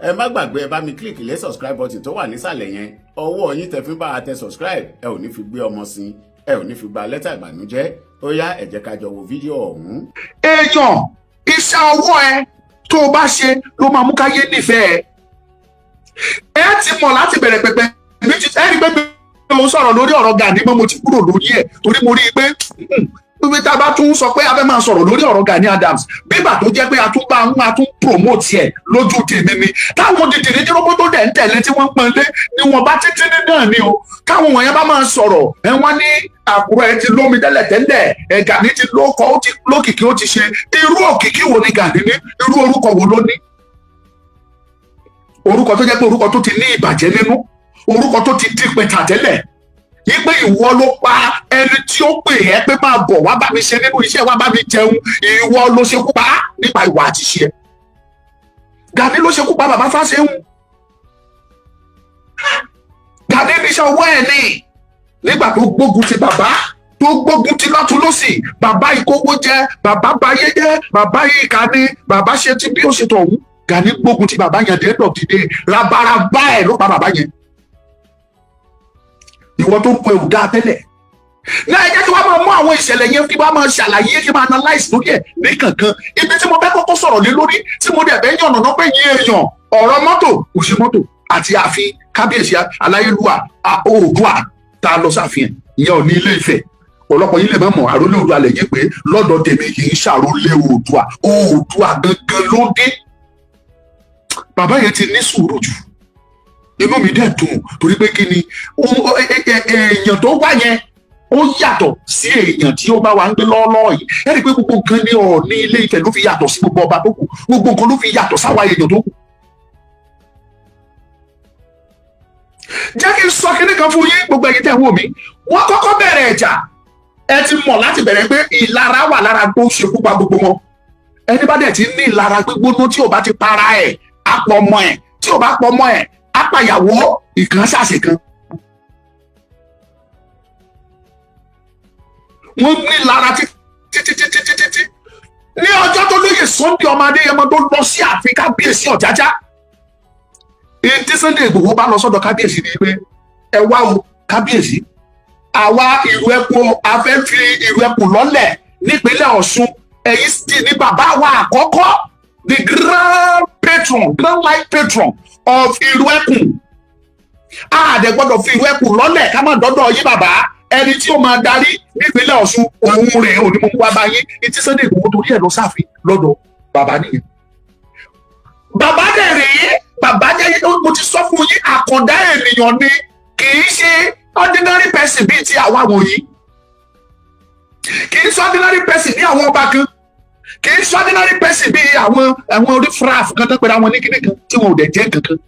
ẹ má gbàgbé ẹ bá mi kílìkì lé subscribe button tó wà nísàlẹ̀ yẹn ọwọ́ yín tẹ fi bá a tẹ subscribe ẹ ò ní fi gbé ọmọ sin ẹ ò ní fi gba lẹ́tà ìbànújẹ́ ó yá ẹ jẹ́ kájọ wo fídíò ọ̀hún. èèyàn iṣẹ́ ọwọ́ ẹ tó o bá ṣe ló máa mú káyé nífẹ̀ẹ́ ẹ ti mọ̀ láti bẹ̀rẹ̀ pẹpẹ mi ti ẹ rí pé mo sọ̀rọ̀ lórí ọ̀rọ̀ Gani mọ́ mo ti kúrò lórí ẹ̀ torí mo rí i pé bí tá a bá tún sọ pé a fẹ́ máa sọ̀rọ̀ lórí ọ̀rọ̀ Gani Adams bíbà tó jẹ́ pé a tún promote ẹ̀ lójú tèmi ni táwọn dìdìrín dúrógbó tó dẹ̀ ń tẹ̀lé tí wọ́n pọ́n lé ni wọ́n bá títí ní náà ni o káwọn wọ̀nyẹn bá máa sọ̀rọ̀ ẹ wọ́n ní Àkúrẹ́ ti lómi tẹ́lẹ̀ Gani ti lókọ ó ti lókìkí ó ti ṣe irú òkìkí wo ni Gani ní irú orúkọ wo ló ní orúkọ tó jẹ́ pé orúkọ tó ti ní ìbàjẹ́ nínú orúkọ tó ti dípẹ̀tà tẹ́lẹ̀ yìí pé ìwọ ló pa ẹni tí ó pè ẹ́ pé máa bọ̀ wá bá mi ṣe nínú iṣẹ́ wá bá mi jẹun ìwọ ló ṣekú pa nípa ìwà àti ṣe Gani ló ṣekú pa bàbá Fáṣẹ̀hùn Gani níṣẹ́ ọwọ́ ẹ̀ ní nígbà tó gbógun ti bàbá tó gbógun ti lọ́tún lọ́sì bàbá ìkówó jẹ bàbá bayé jẹ bàbá ìkà ni bàbá ṣe tí bí ó ṣe tọ̀hún Gani gbógun ti bàbá yẹn dé dọ̀dídé rabaraba ẹ̀ ló pa bàbá yẹn ìwọ tó ń pọ ewu dáa tẹ́lẹ̀ náà ẹ jẹ́ kí wọ́n máa mú àwọn ìṣẹ̀lẹ̀ yẹn kí wọ́n máa ṣàlàyé kí wọ́n máa analyse lórí ẹ̀ ní kankan ibi tí mo fẹ́ kọ́kọ́ sọ̀rọ̀ lé lórí tí mo dẹ̀ bẹ́ yànnà náà pé yín èèyàn ọ̀rọ̀ mọ́tò kò ṣe mọ́tò àti ààfin kábíyèsí aláyélúwà Oòduà tá a lọ sáfihàn ìyẹn ò ní Ilé Ifẹ̀. Ọ̀pọ̀lọpọ̀ yín lè má mọ̀ àrólé Oòduà lè yí pé lọ́dọ̀ tèmi kì í ṣàrólé Oòduà. Oòduà gangan ló dé. Bàbá yẹn ti ní sùúrù jù. Inú mi dẹ̀ dùn torí pé kí ni èèyàn tó wá yẹn ó yàtọ̀ sí èèyàn tí ó bá wa ń gbé lọ́ọ́lọ́ọ̀ yìí. Ẹ rí i pé gbogbo nǹkan ní Ọọ̀ni Ilé Ifẹ̀ ló fi yàtọ̀ sí gbogbo ọba tó kù. Gbogbo nǹkan ló fi yàtọ̀ sáwa èèyàn tó kù. Jẹ́ kí n sọ kíní kan fún yín gbogbo ẹ̀yin tẹ́ ń wò mí. Wọ́n kọ́kọ́ bẹ̀rẹ̀ ẹ̀jà. Ẹ ti mọ̀ láti bẹ̀rẹ̀ pé ìlara wà lára tó ṣekú pa gbogbo wọn. Ẹni bá dẹ̀ ti ní ìlara gbígbóná tí ò bá ti para ẹ̀ á pọ̀ ọmọ ẹ̀, tí ò bá pọ̀ ọmọ ẹ̀ á pàyàwó ìkan ṣàṣe kan. Wọ́n ní ìlara títí. Ní ọjọ́ tó lóye Sunday ọmọ Adéyẹmọ tó lọ sí ààfin kábíyèsí Ọ̀jájá. Èyí tí Sunday Ìgbòho bá lọ sọ́dọ̀ kábíyèsí ni pé ẹ wá o kábíyèsí. Àwa ìlú Ẹ̀pọ̀ a fẹ́ fi ìlú Ẹ̀pọ̀ lọ́lẹ̀ nípínlẹ̀ Ọ̀ṣun. Ẹ̀yin sì ní bàbá wa àkọ́kọ́, the grand life patron of ìlú Ẹ̀pọ̀. Àdẹ gbọ́dọ̀ fi ìlú Ẹ̀pọ̀ lọ́lẹ̀ ká má dọ́dọ̀ yín bàbá. Ẹni tí ó máa darí nípínlẹ̀ Ọ̀ṣun òun rẹ̀ ò ní mo wá bá yín. Ìtí Sunday Ìgbòho torí ẹ̀ lọ sáàfin lọ́dọ̀ bàbá nìyẹn. Bàbá dẹ̀ rèé, bàbá jẹ́ mo ti sọ fún yín àkàndá ènìyàn ni, kì í ṣe ordinary person bíi ti àwa wọ̀nyí. Kì í ṣe ordinary person bí àwọn ọba kan. Kì í ṣe ordinary person bí àwọn orífraf kan tó pẹ̀lú àwọn oníkíní kan tí wọn ò dẹ̀ jẹ́ kankan.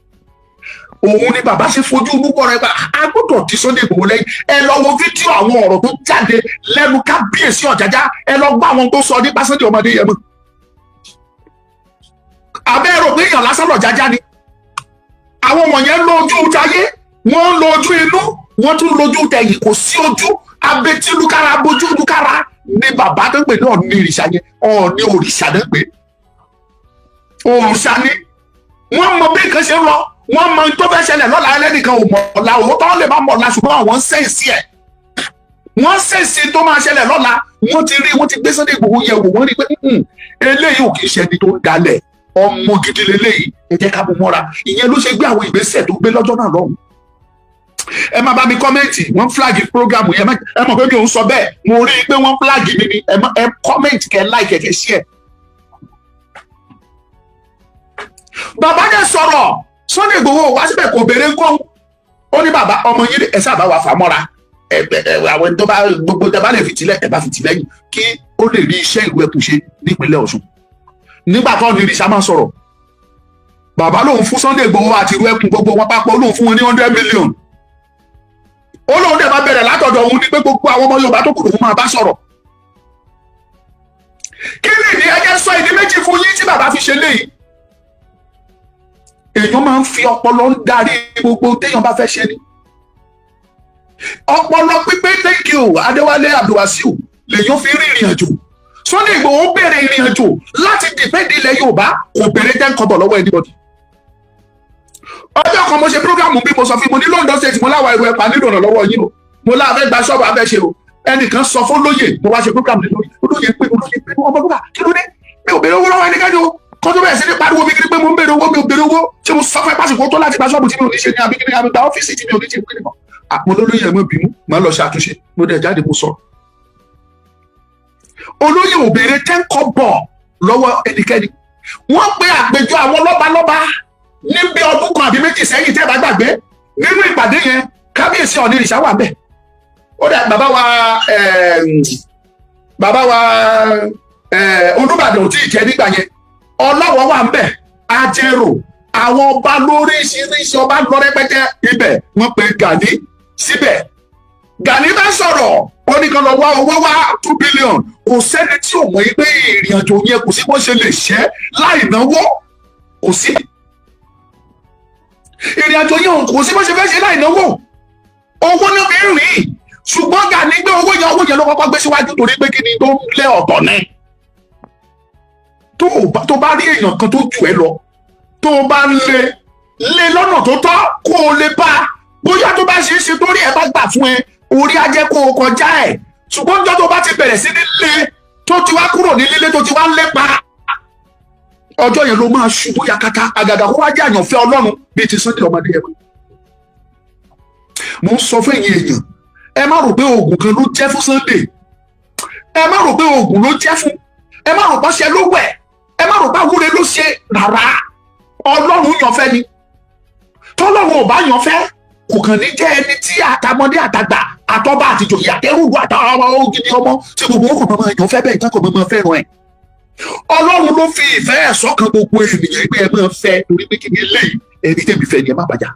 Òun ni bàbá ṣe fojú olúkọ rẹ̀ bá a gbọ́dọ̀ ti Sunday Igboho lẹ́yìn. Ẹ lọ wo fídíò àwọn ọ̀rọ̀ tó jáde lẹ́nu kábíyèsí Ọ̀jájá. Ẹ lọ gbọ́ àwọn tó sọ nípa Sunday ọmọ Adéyẹmọ. Abẹ́ rò pé èèyàn lásán l'Ọ̀jájá ni. Àwọn wọ̀nyẹn lójú táyé, wọ́n lójú inú, wọ́n tún lójú tẹ̀yìn, kò sí ojú. Abetí lukara bojú lukara ni bàbá tó ń pè ní Ọ̀ọ̀ni ìrìṣà yẹn. Ọ̀ọ̀ni òrìṣà tó ń pè. Òrìṣà ni. Wọ́n mọ bí nǹkan ṣe ń lọ. Wọ́n mọ tó fẹ́ ṣẹlẹ̀ lọ́la ẹlẹ́nìkan ò mọ̀ ọ̀la, òótọ́ lè má mọ̀ ọ̀la ṣùgbọ́n àwọn ń sẹ́ǹsì ẹ̀. Wọ́n sẹ́ǹsì tó máa ṣẹlẹ̀ lọ́la. Wọ́n ti rí, wọ́n ti gbé Sunday Igboho yẹ̀ wò, wọ́n rí pé eléyìí ò kì í ṣe ẹni tó ń dalẹ̀. Ọmọ gidi leléyìí, ẹ jẹ́ ká mú mọ́ra. Ìyẹn ló ṣe gbé àwọn ìgbésẹ̀ tó gbé lọ́jọ́ náà lọ́hùn. Ẹ máa bá mi kọ́mẹ́ǹtì, wọ́n fúláàgì prógámù yẹn, ẹ mọ̀ pé mi ò ń sọ bẹ́ẹ̀, mo rí i pé wọ́n fúláàgì mi ni, ẹ kọ́mẹ́ǹtì kẹ́ láìkẹ́ kẹ́ ṣí ẹ̀. Bàbá dẹ̀ sọ̀rọ̀, Sunday Igboho wá síbẹ̀ kò béèrè ńkọ́. Ó ní bàbá ọmọ yín ẹ sábà wà fà mọ́ra. Àwọn tó bá gbogbo tẹ bá lè fìtìlẹ̀ ẹ bá fìtìlẹ̀ yìí kí ó lè rí iṣẹ́ ìlú Ẹ̀pọ̀ ṣe nípínlẹ̀ Ọ̀ṣun. Nígbà tó ní ìrìṣà máa sọ̀rọ̀, bàbá lòun fún Sunday Igboho àti ìlú Ẹ̀pọ̀ gbogbo wọn papọ̀ lòun fún wọn ní 100 million. Ó lóun dẹ̀ máa bẹ̀rẹ̀ látọ̀dọ̀ òun ní pé gbogbo àwọn ọmọ Yorùbá tó kù lòun máa bá sọ̀rọ̀. Kí ni ìdí ẹjẹ́ sọ ìdí méjì fún yín tí bàbá fi ṣe léyìí? Èèyàn máa ń fi ọpọlọ ń darí gbogbo téèyàn bá fẹ́ ṣe ni. Ọpọlọ pípé thank you Adéwálé Abdulwasiu lèèyàn fi rí ìrìn àjò. Sunday Igboho bẹ̀rẹ̀ ìrìn àjò láti dìfẹ́ǹdì ilẹ̀ Yorùbá, kò bẹ̀rẹ̀ $10 lọ́wọ́ anybody. Ọjọ́ kan mo ṣe prógrámù bí mo sọ fún mo ní London State mo láwa ìwé ẹ̀pà nílò ìrànlọ́wọ́ yín o. Mo láàbẹ̀ gba ṣọ́ọ̀bù abẹ́ ṣe o. Ẹnìkan sọ fún olóyè mo wá ṣe prógrámù lórí. Olóyè pé ọmọ bàbá kí ló dé? Mi ò béèrè owó lọ́wọ́ ẹnikẹ́ni o. Kọ́ tó bẹ̀rẹ̀ sí ní pariwo mi kiri pé mo ń béèrè owó, mi ò béèrè owó. Ṣé mo sọ fún ẹ pásìkò tó láti gba ṣọ́ọ̀bù tí mi ò ní ṣe ní abíkíní àbí gba ọ́fíìsì tí mi ò ní ṣe kiri kan? Àpò olóyè ẹ̀mọ́ bínú máa lọ ṣàtúnṣe. Mo dẹ̀ jáde mo sọ̀rọ̀. Olóyè ò béèrè $10 lọ́wọ́ ẹnikẹ́ni. Wọ́n pe àpèjọ àwọn lọ́balọ́ba níbi ọdún kan àbí méjì sẹ́yìn tẹ́ bá gbàgbé. Nínú ìpàdé yẹn kábíyèsí Ọọ̀ni ìrìṣà wà ńbẹ̀. Ó dẹ̀ bàbá wa Olúbàdàn ò tí ì jẹ́ nígbà yẹn. Ọlọ́wọ̀ wà ńbẹ̀, Ajérò, àwọn ọba lóríṣiríṣi ọba lọ rẹpẹtẹ ibẹ̀ wọ́n pe Gani síbẹ̀. Gani bá sọ̀rọ̀, ó ní kan lọ wá owó wá 2 billion. Kò sẹ́ni tí ò mọ̀ pé ìrìn àjò yẹn kò sí bó ṣe lè ṣẹ́ láì náwó. Kò sí. Ìrìn àjò yẹn kò sí bó ṣe fẹ́ ṣe láì náwó. Owó ní fi ń rìn. Ṣùgbọ́n Gani gbé owó yẹn ló kọ́kọ́ gbé síwájú torí pé kí ni tó ń lé ọ̀tọ̀ ní. Tó bá rí èèyàn kan tó jù ẹ lọ, tó bá ń lé lọ́nà tó tọ́ kó o lè bá. Bóyá tó bá ṣe é ṣe torí ẹ bá gbà fún ẹ, orí á jẹ́ kó o kọjá ẹ̀. Ṣùgbọ́n ọjọ́ tó bá ti bẹ̀rẹ̀ sí ní lé, tó ti wá kúrò ní lílé tó ti wá lépa, ọjọ́ yẹn ló máa ṣubú yakata. Àgàgà kó wá jẹ́ àyànfẹ́ Ọlọ́run bíi ti Sunday ọmọ Adéyẹmọ. Mo ń sọ fún ẹ̀yin èèyàn, ẹ má rò pé oògùn kan ló jẹ́ fún Sunday, ẹ má rò pé oògùn ló jẹ́ fún, ẹ má rò pé ọṣẹ ló wẹ̀, ẹ má rò pé àwúre ló ṣe rárá. Ọlọ́run yàn fẹ́ ni, tọ́lọ́run ò bá yàn fẹ́ kò kàn ní jẹ́ ẹni tí àtàmọ́dé àtàgbà àtọ́ba àtìjòyè àtẹrùgbò àtàwọn ògidì ọmọ tí gbogbo ó kò máa yàn fẹ́ bẹ́ẹ̀ tán kò máa fẹ́ràn ẹ̀. Ọlọ́run ló fi ìfẹ́ ẹ̀ sọ́kàn gbogbo ènìyàn pé ẹ máa fẹ́ torí pé kíni eléyìí ẹni tẹ́mi fẹ́ ni ẹ má bàjá.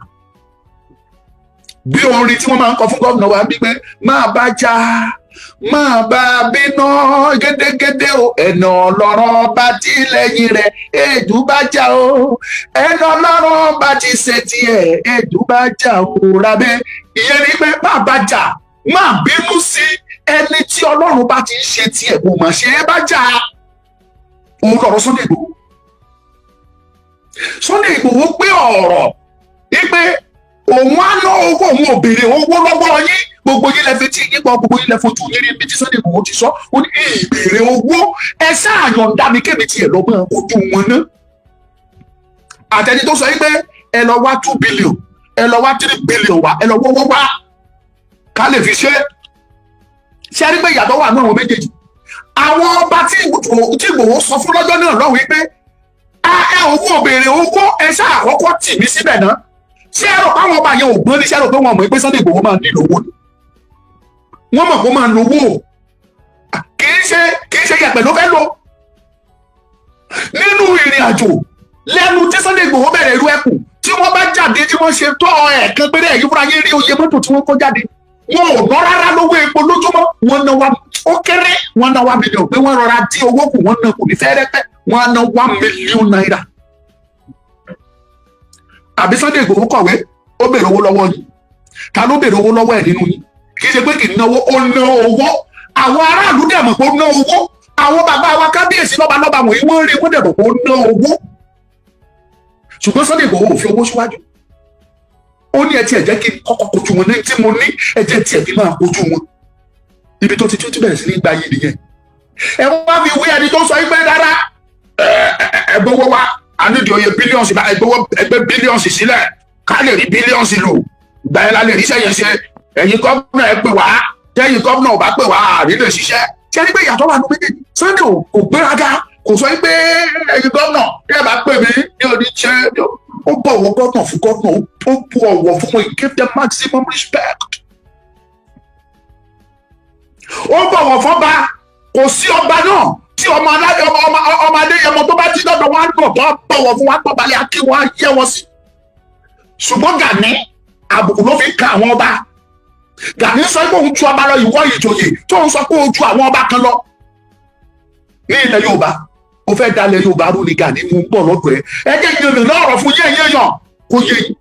Bí orin tí wọ́n máa ń kọ fún gómìnà wa bí pé máa bàjá máa bá bínú gédégédé o, ẹ̀nà ọlọ́rọ̀ bá ti lẹ́yìn rẹ̀ èdú bá já o, ẹ̀nà ọlọ́rọ̀ bá ti ṣe tiẹ̀ èdú bá já o rábẹ́. Ìyẹn ni pé máa bàjá máa bínú sí ẹni tí ọlọ́run bá ti ń ṣe tiẹ̀ kò mà ṣe é bàjá. Òun lọ̀rọ̀ Sunday Igboho. Sunday Igboho pé ọ̀rọ̀ wípé òun á ná owó, òun ò béèrè owó lọ́wọ́ yín, gbogbo yín lẹ fi tí yín pọ̀, gbogbo yín lẹ fojú yín rí ibi tí Sunday Igboho ti sọ, ó ní ìbéèrè owó, ẹ ṣáàyọ̀ǹda mi kémi tiẹ̀ lọ mọ́ ojú wọn ná. Àtẹni tó sọ wípé ẹ lọ wá 2 billion, ẹ lọ wá 3 billion wá, ẹ lọ wọ́wọ́ wá ká lè fi ṣe. Ṣé rí pé ìyàtọ̀ wà ní àwọn méjèèjì? Àwọn ọba tí Igboho sọ fún lọ́jọ́ náà lọ́wọ́ wípé ẹ owó béèrè owó, ẹ ṣáà kọ́kọ́ tì mí síbẹ̀ náà. Ṣé ẹ rò pé àwọn ọba yẹn ò gbọ́n ní, ṣé ẹ rò pé wọn mọ̀ pé Sunday Igboho máa nílò owó ni? Wọ́n mọ̀ pé ó máa lo owó, kì í ṣe yẹ̀pẹ̀ ló fẹ́ lò. Nínú ìrìn àjò lẹ́nu tí Sunday Igboho bẹ̀rẹ̀ irú ẹkùn tí wọ́n bá jáde tí wọ́n ṣe tọ́ ẹ̀ẹ̀kan péré ẹ̀yìn fúnra yín rí oye mọ́tò tí wọ́n kó jáde. Wọn ò ná rárá lówó epo lójúmọ́, wọ́n ná wa ó kéré, wọ́n ná 1 million pé wọ́n rọra dín owó kù, wọ́n ná kù ní fẹ́rẹ́fẹ́, wọ́n ná 1 million naira. Àbí Sunday Igboho kọ̀wé ó béèrè owó lọ́wọ́ yín? Ta ló béèrè owó lọ́wọ́ ẹ̀ nínú yín? Kì í ṣe pé kì í náwó, ó ná owó. Àwọn aráàlú dẹ̀ mọ̀ pé ó ná owó. Àwọn bàbá wa kábíyèsí lọ́balọ́ba wọ̀nyí wọ́n rí, wọ́n dẹ̀ mọ̀ pé ó ná owó. Ṣùgbọ́n Sunday Igboho ò fi owó síwájú. Ó ní ẹ tiẹ̀ jẹ́ kí n kọ́kọ́ kojú wọn ní tí mo ní, ẹ jẹ́ tiẹ̀ kí n máa kojú wọn. Ibi tó ti bẹ̀rẹ̀ sí ní gba yìí nìyẹn. Ẹ wá fi wí ẹni tó sọ pé rárá ẹgbẹ́wọ́ wa a ní di oye bílíọ̀nsì ẹgbẹ́ bílíọ̀nsì sílẹ̀ ká lè rí bílíọ̀nsì lò. Ìgbà yẹn la lè rí sẹ́yìn ṣe. Ẹ̀yin gómìnà ẹ pè wá, tẹ́yìn gómìnà ò bá pè wá àrílẹ̀ ṣiṣẹ́. Ṣé ẹni pé ìyàtọ̀ wà ní méjèèjì? Sunday ò gbéraga, kò sọ pé ẹ̀yin gómìnà ẹ bá pè mí ní oníṣẹ́. Ó bọ̀wọ̀ gómìnà fún gómìnà, ó bu ọ̀wọ̀ fún wọn, he gave them maximum respect. Ó bọ̀wọ̀ fọ́ba, kò sí ọba náà tí ọmọ Adéyẹmọ tó bá ti dọ́dọ̀ wọn á nà tó bọ̀wọ̀ fún wa pọ̀balẹ̀ akí wọn á yẹ wọn sí. Ṣùgbọ́n Gani àbùkù ló fi ka àwọn ọba. Gani sọ pé òun ju ọba lọ, ìwọ ìjòyè tó ń sọ pé òun ju àwọn ọba kan lọ. Ní ilẹ̀ Yorùbá ó fẹ́ dalẹ̀ Yorùbá rú ni Gani mú bọ̀ lọ́dọ̀ ẹ̀. Ẹ jẹ́ ìyẹn lọ́rọ̀ fún yẹn kó yé yín.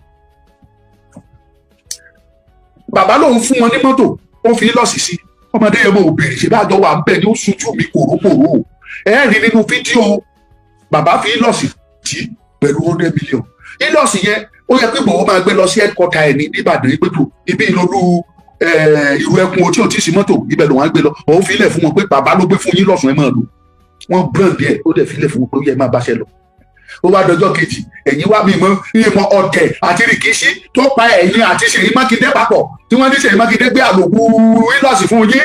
Bàbá lòun fún wọn ní mọ́tò, ó fi lọ́ọ̀sì sí. Ọmọdé yẹn mo bèrè ṣe bájọ wà ń bẹ ní ó ṣojú mi kòrókòró. Ẹ rí nínú fídíò bàbá fi lọ́ọ̀sì tí pẹ̀lú 100 million. Ìlọ́ọ̀sì yẹn ó yẹ pé Igboho máa gbé lọ sí headquarter ẹ̀ ní Ìbàdàn ìgbètò ibi ìlọlú ìlú ẹkùn tí ò tí ì sí mọ́tò ibẹ̀ ló wọ́n á gbé lọ. Òun fi ilẹ̀ fún wọn pé bàbá ló gbé fún yín lọ́sùn ẹ̀ máa lò. Wọ́n brand ẹ̀ ó dẹ̀ fi ilẹ̀ fún wọn pé ó yẹ máa báṣẹ́ lọ. Ó wá dọjọ́ kejì ẹ̀yin wá mímọ́ ọ̀tẹ̀ àti rìkíṣí tó pa ẹ̀yin àti Ṣèyí Mákindé papọ̀ tí wọ́n ní Ṣèyí Mákindé gbé àlòkù ìlọ́ọ̀sì fún yín.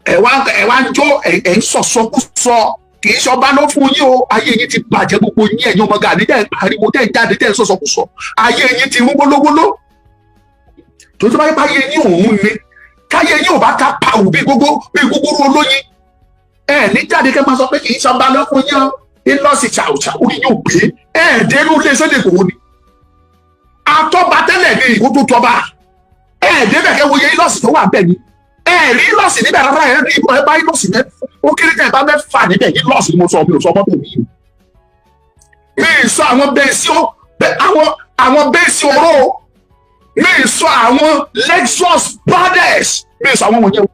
Ẹ wá ń jó ẹ̀ ń sọ̀sọ́kúsọ kì í ṣọba ló fún yín o. Ayé yín ti bàjẹ́ gbogbo yín ẹ̀yin ọmọ Gani tẹ̀ ń pariwo tẹ̀ ń jáde tẹ̀ ń sọ̀sọ́kúsọ. Ayé yín ti rún gbólógbóló. Tó bá yẹ báyé yín òun ni káyé yín ò bá ta pàwù bí gbogbo olóyin. Ẹ ní jáde kẹ́ máa sọ pé kì í ṣọba ló fún yín ìlọ́sì ṣàwùṣàwù ni yóò gbé ẹ̀ẹ́dẹ́rú lé Sunday Igboho ni. Atọ́ba tẹ́lẹ̀ ní ìwó tó tọ́ba ẹ̀ẹ́dẹ́bẹ̀kẹ́ wo yẹ ìlọ́sì tó wà bẹ́ẹ̀ ni. Ẹ̀rí lọ́ọ̀sì níbẹ̀ rárá ẹ̀ rí ìbọn ẹ bá lọ́ọ̀sì mẹ́ ó kéré kan ẹ bá mẹ́fà níbẹ̀ yìí lọ́ọ̀sì ni mo sọ mi ò sọ mọ́tò mi. Mi ì sọ àwọn bẹ́ẹ̀sì oró, mi ì sọ àwọn Lexus Brothers, mi ì sọ àwọn wọ̀nyẹn,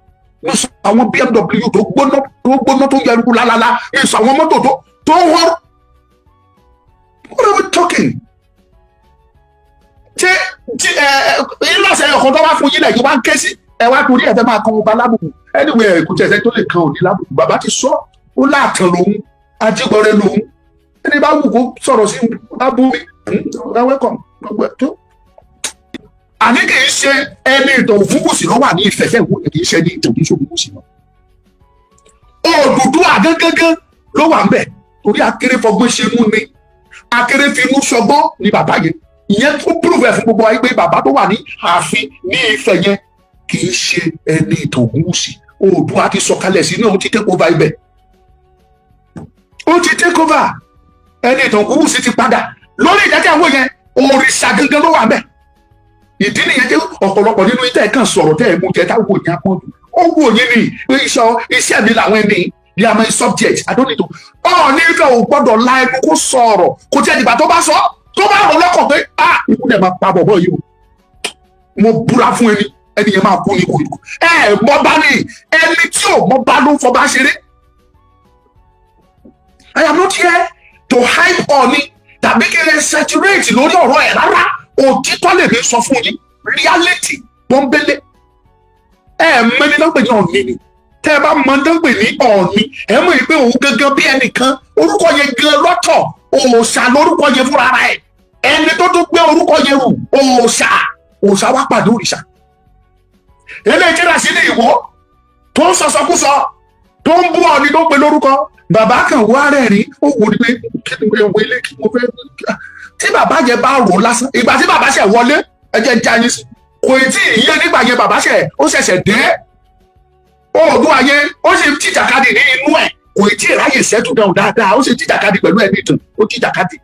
mi ì sọ àwọn BMW tó gbóná tó yẹ ẹrú lálálá, mi ì sọ àwọn mọ́tò tó wọ́n. What are we talking? Ṣé ìlọ́sẹ̀ ẹ̀kọ́ tó bá fún yín lẹ́yìn wá ń ké sí? Ẹ wá torí ẹ fẹ́ máa kan ọba lábùkù anyway kò tẹ̀sẹ̀ tó lè kan òní lábùkù. Bàbá ti sọ ó láàtàn lòun ajígbọrẹ lòun ẹni bá wù kó sọ̀rọ̀ sí abúlé welcome gbogbo ẹ̀ tó àní kì í ṣe ẹni ìtàn Ògúnwùsì ló wà ní ìfẹ̀fẹ̀ ìwò kì í ṣe ní ìtàn kì í ṣe Ògúnwùsì lọ. Odùduwà gángan ló wà ń bẹ̀ torí akéré fọgbọ́n ṣe mú ni akéré fi inú ṣọgbọ́n ni bàbá yẹn ìyẹn tó prove ẹ̀ fún gbogbo wa pé bàbá tó wà ní ààfin ní Ifẹ̀ yẹn kì í ṣe ẹni ìtàn Ògúnwùsì. Oòduà ti sọ̀kalẹ̀ sí náà ó ti take over ibẹ̀ ó ti take over ẹni ìtàn Ògúnwùsì ti padà lórí ìdájọ́ àwọn yẹn òrìṣà gangan ló wà ń bẹ̀. Ìdí nìyẹn tí ọ̀pọ̀lọpọ̀ nínú ìtẹ́ ẹ̀kan sọ̀rọ̀ tẹ́ ẹ̀ mú jẹ́ táwọn òyìn apọ́jú ó wù òyìn ni iṣẹ́ mi làwọn ẹni ni àmọ́ subject adónítò ní ìfẹ́ ò gbọ́dọ̀ la ẹnu kó sọ̀rọ̀ kò tí ẹ̀ dìgbà tó bá sọ tó bá rọ lọ́kàn pé ikú dẹ̀ máa pa bọ̀bọ̀ yìí o mo búra fún ẹni yẹn máa kú ní kò mọ bá ní ẹni tí ò mọ bá ló ń fọ bá ṣeré. I am not here to hype Ọọ̀ni tàbí kí ẹ saturate lórí ọ̀rọ̀ ẹ̀ rárá òtítọ́ lè mi sọ fún yín reality pọ́nbélé mẹ́ni náà pè ní Ọọ̀ni ni tẹ́ ẹ bá mọ náà pè ní Ọọ̀ni ẹ mọ̀ pé òun gangan bí ẹnìkan orúkọ yẹn gan lọ́tọ̀ òòṣà lórúkọ yẹn fúnra rẹ̀ ẹni tó tún gbé orúkọ yẹn rù òòṣà wá pàdé òrìṣà eléyìí tí ra sí ní Ìwó tó ń sọsọkúsọ tó ń bú Ọọ̀ni tó ń pè lórúkọ bàbá kan wá rẹ̀ rí ó wò ní pé kí ni ìwé ilé kí mo fẹ́ tí bàbá yẹn bá rò lásán ìgbà tí bàbá ṣe wọlé ẹjẹ jayé sí kò tí ì yé nígbà yẹn bàbá ṣe ó ṣẹ̀ṣẹ̀ dé Oòduà yẹn ó sì tìjàkadì ní inú ẹ̀ kò tí ì ráyè sẹ́tù dáhùn dáadáa ó sì tìjàkadì pẹ̀lú ẹni ìtàn ó tìjàkadì.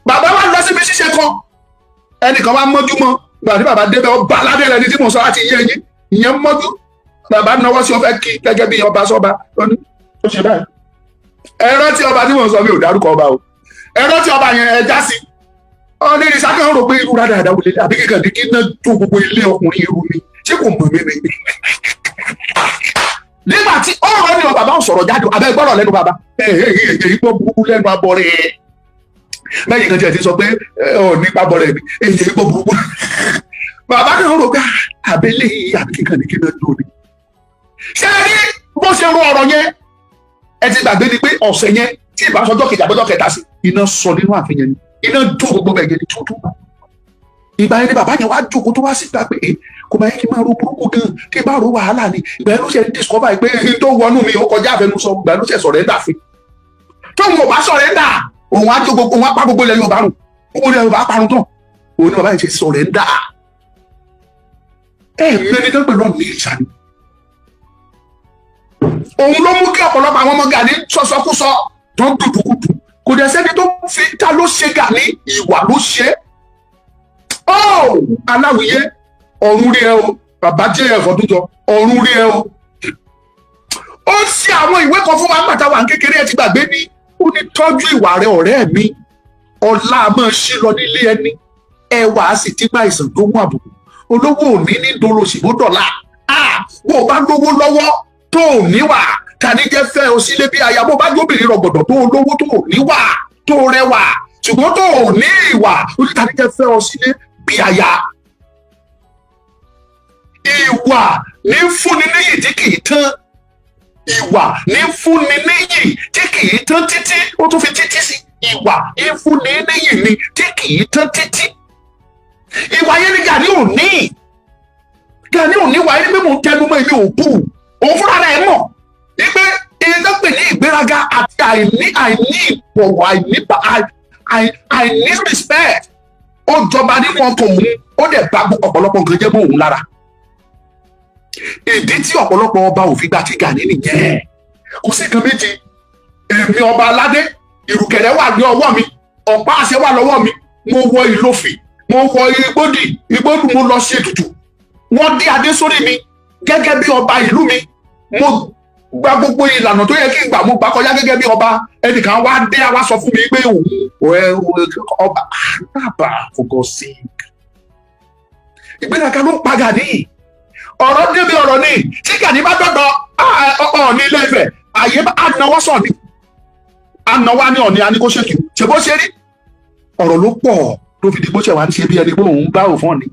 Bàbá wa lọ síbi ṣíṣe kan ẹnìkan wá mọ́jú mọ́ gbà tí bàbá débẹ̀ ọba aládé rẹ̀ ní tí mo sọ láti yé yín ìyẹn mọ́jú bàbá náwó sí ọfẹ́ kí gẹ́gẹ́ bí ọba sọ́ba lọ́ní ó ṣe báyìí. Ẹ̀rọ tí ọba tí mo sọ mi ò dárúkọ ọba o ẹ̀rọ tí ọba yẹn ẹja sí ọ ní ìrìnsà kan rò pé irú rádà àdáwò lè àbí kíkàn ní kí náà tó gbogbo ilé ọkùnrin irú mi ṣé kò mọ̀ mí ni. Nígbà tí ọ̀rọ̀ ni bàbá ń sọ̀rọ̀ jáde abẹ́ gbọ́dọ̀ lẹ́nu bàbá èyí gbọ́ burúkú lẹ́nu abọ́ rẹ̀ lẹ́yìn kan tí ẹ ti sọ pé nípa abọ́ rẹ̀ èyí gbọ́ burúkú bàbá kan rò pé abẹ́lé àbí kíkàn ní kí náà tó ni. Ṣé ẹ rí bó ṣe rọ ọ̀rọ̀ yẹn ẹ ti gbàgbé ni pé ọ̀sẹ̀ yẹn tí ìbáṣọjọ́ kejì àbọ́jọ́ kẹta sí iná sọ nínú àfihàn ni iná jó gbogbo bẹ́ẹ̀ yẹn ní tútù. Ìgbà yẹn ni bàbá yẹn wá jókòó tó wá síta pé kò máa yẹ kí n máa ro burúkú gan kí n máa ro wàhálà ni ìgbà yẹn ló ṣe discover pé n tó wọnú mi ó kọjá àfẹnusọ ìgbà yẹn ló ṣe surrender fún. tóun ò bá surrender òun á jó gbogbo òun á pa gbogbo ilẹ̀ Yorùbá rùn gbogbo ilẹ̀ Yorùbá parun tán òun ni bàbá yẹn ṣe surrender. Mẹ́ni tó pẹ̀lú ọ̀nà ìṣà ni. Òun ló mú kí ọ̀pọ̀lọpọ̀ àwọn ọmọ Gani sọsọkúsọ tó ń dùdùkùdù kò dẹ̀ sẹ́ni tó fi ta ló ṣe Gani ìwà ló ṣe. Aláwìyé ọ̀run rí ẹ o bàbá jẹ́ ẹ̀fọ́ tó jọ ọ̀run rí ẹ o. Ó ṣe àwọn ìwé kan fún wa nígbà wà kékeré ẹ ti gbàgbé ní ó ní tọ́jú ìwà rẹ ọ̀rẹ́ mi ọ̀la máa ṣí lọ nílé ẹni ẹwà á sì ti gbá ìsàn tó mú àbùkù olówó òní ní dolóṣìbó dọ̀la bó o bá lówó lọ́wọ́ tó ò níwà tani jẹ́ fẹ́ o sílé bí aya bó bá gbóbìnrin rọ̀gbọ̀dọ̀ tó o lówó tó ò níwà tó o rẹwà ṣùgbọ́n tó ò ní ìwà tani jẹ́ fẹ́ o sílé bí aya. Ìwà ní fúnni níyì tí kì í tán ìwà ní fúnni níyì tí kì í tán títí ó tún fi títí sí ìwà ní fúnni níyì ni tí kì í tán títí. Ìwà yẹn ni Gani ò ní wà ẹni pé mò ń tẹnu mọ́ èmi ò bù òun fúnra rẹ̀ mọ̀ wípé iná pè ní ìgbéraga àti àìní ìbọ̀wọ̀ àìní respect ó jọba nínú ọkàn òun ó dẹ̀ bá ọ̀pọ̀lọpọ̀ nǹkan jẹ́ mọ́ òun lára. Ìdí tí ọ̀pọ̀lọpọ̀ ọba ò fi gba ti Gani nìyẹn kò sí nǹkan méjì èmi ọba aládé ìrùkẹ̀rẹ̀ wà ní ọwọ́ mi ọ̀pá àṣẹ wà lọ́wọ́ mi mo wọ ìlòfì mo wọ igbódù mo lọ ṣe ètùtù wọ́n dé adé sórí mi gẹ́gẹ́ bí ọba ìlú mi mo gba gbogbo ìlànà tó yẹ kí n gbà mo gbà kọjá gẹ́gẹ́ bí ọba ẹnìkan wá dé wá sọ fún mi pé òun ọba nàbà fòkọ sí ìgbéraga ló pa Gani ọ̀rọ̀ débi ọ̀rọ̀ ni tí Gani bá dọ̀dọ̀ Ọọ̀ni Ilé Ifẹ̀ àyè ànáwọ́ sọ̀ ni ànáwọ́ ní Ọọ̀ni àní kó ṣèkì ṣe bó ṣe rí ọ̀rọ̀ ló pọ̀ tó fi di bó ṣe wà ń ṣe bí ẹni pé òun bá òfin ni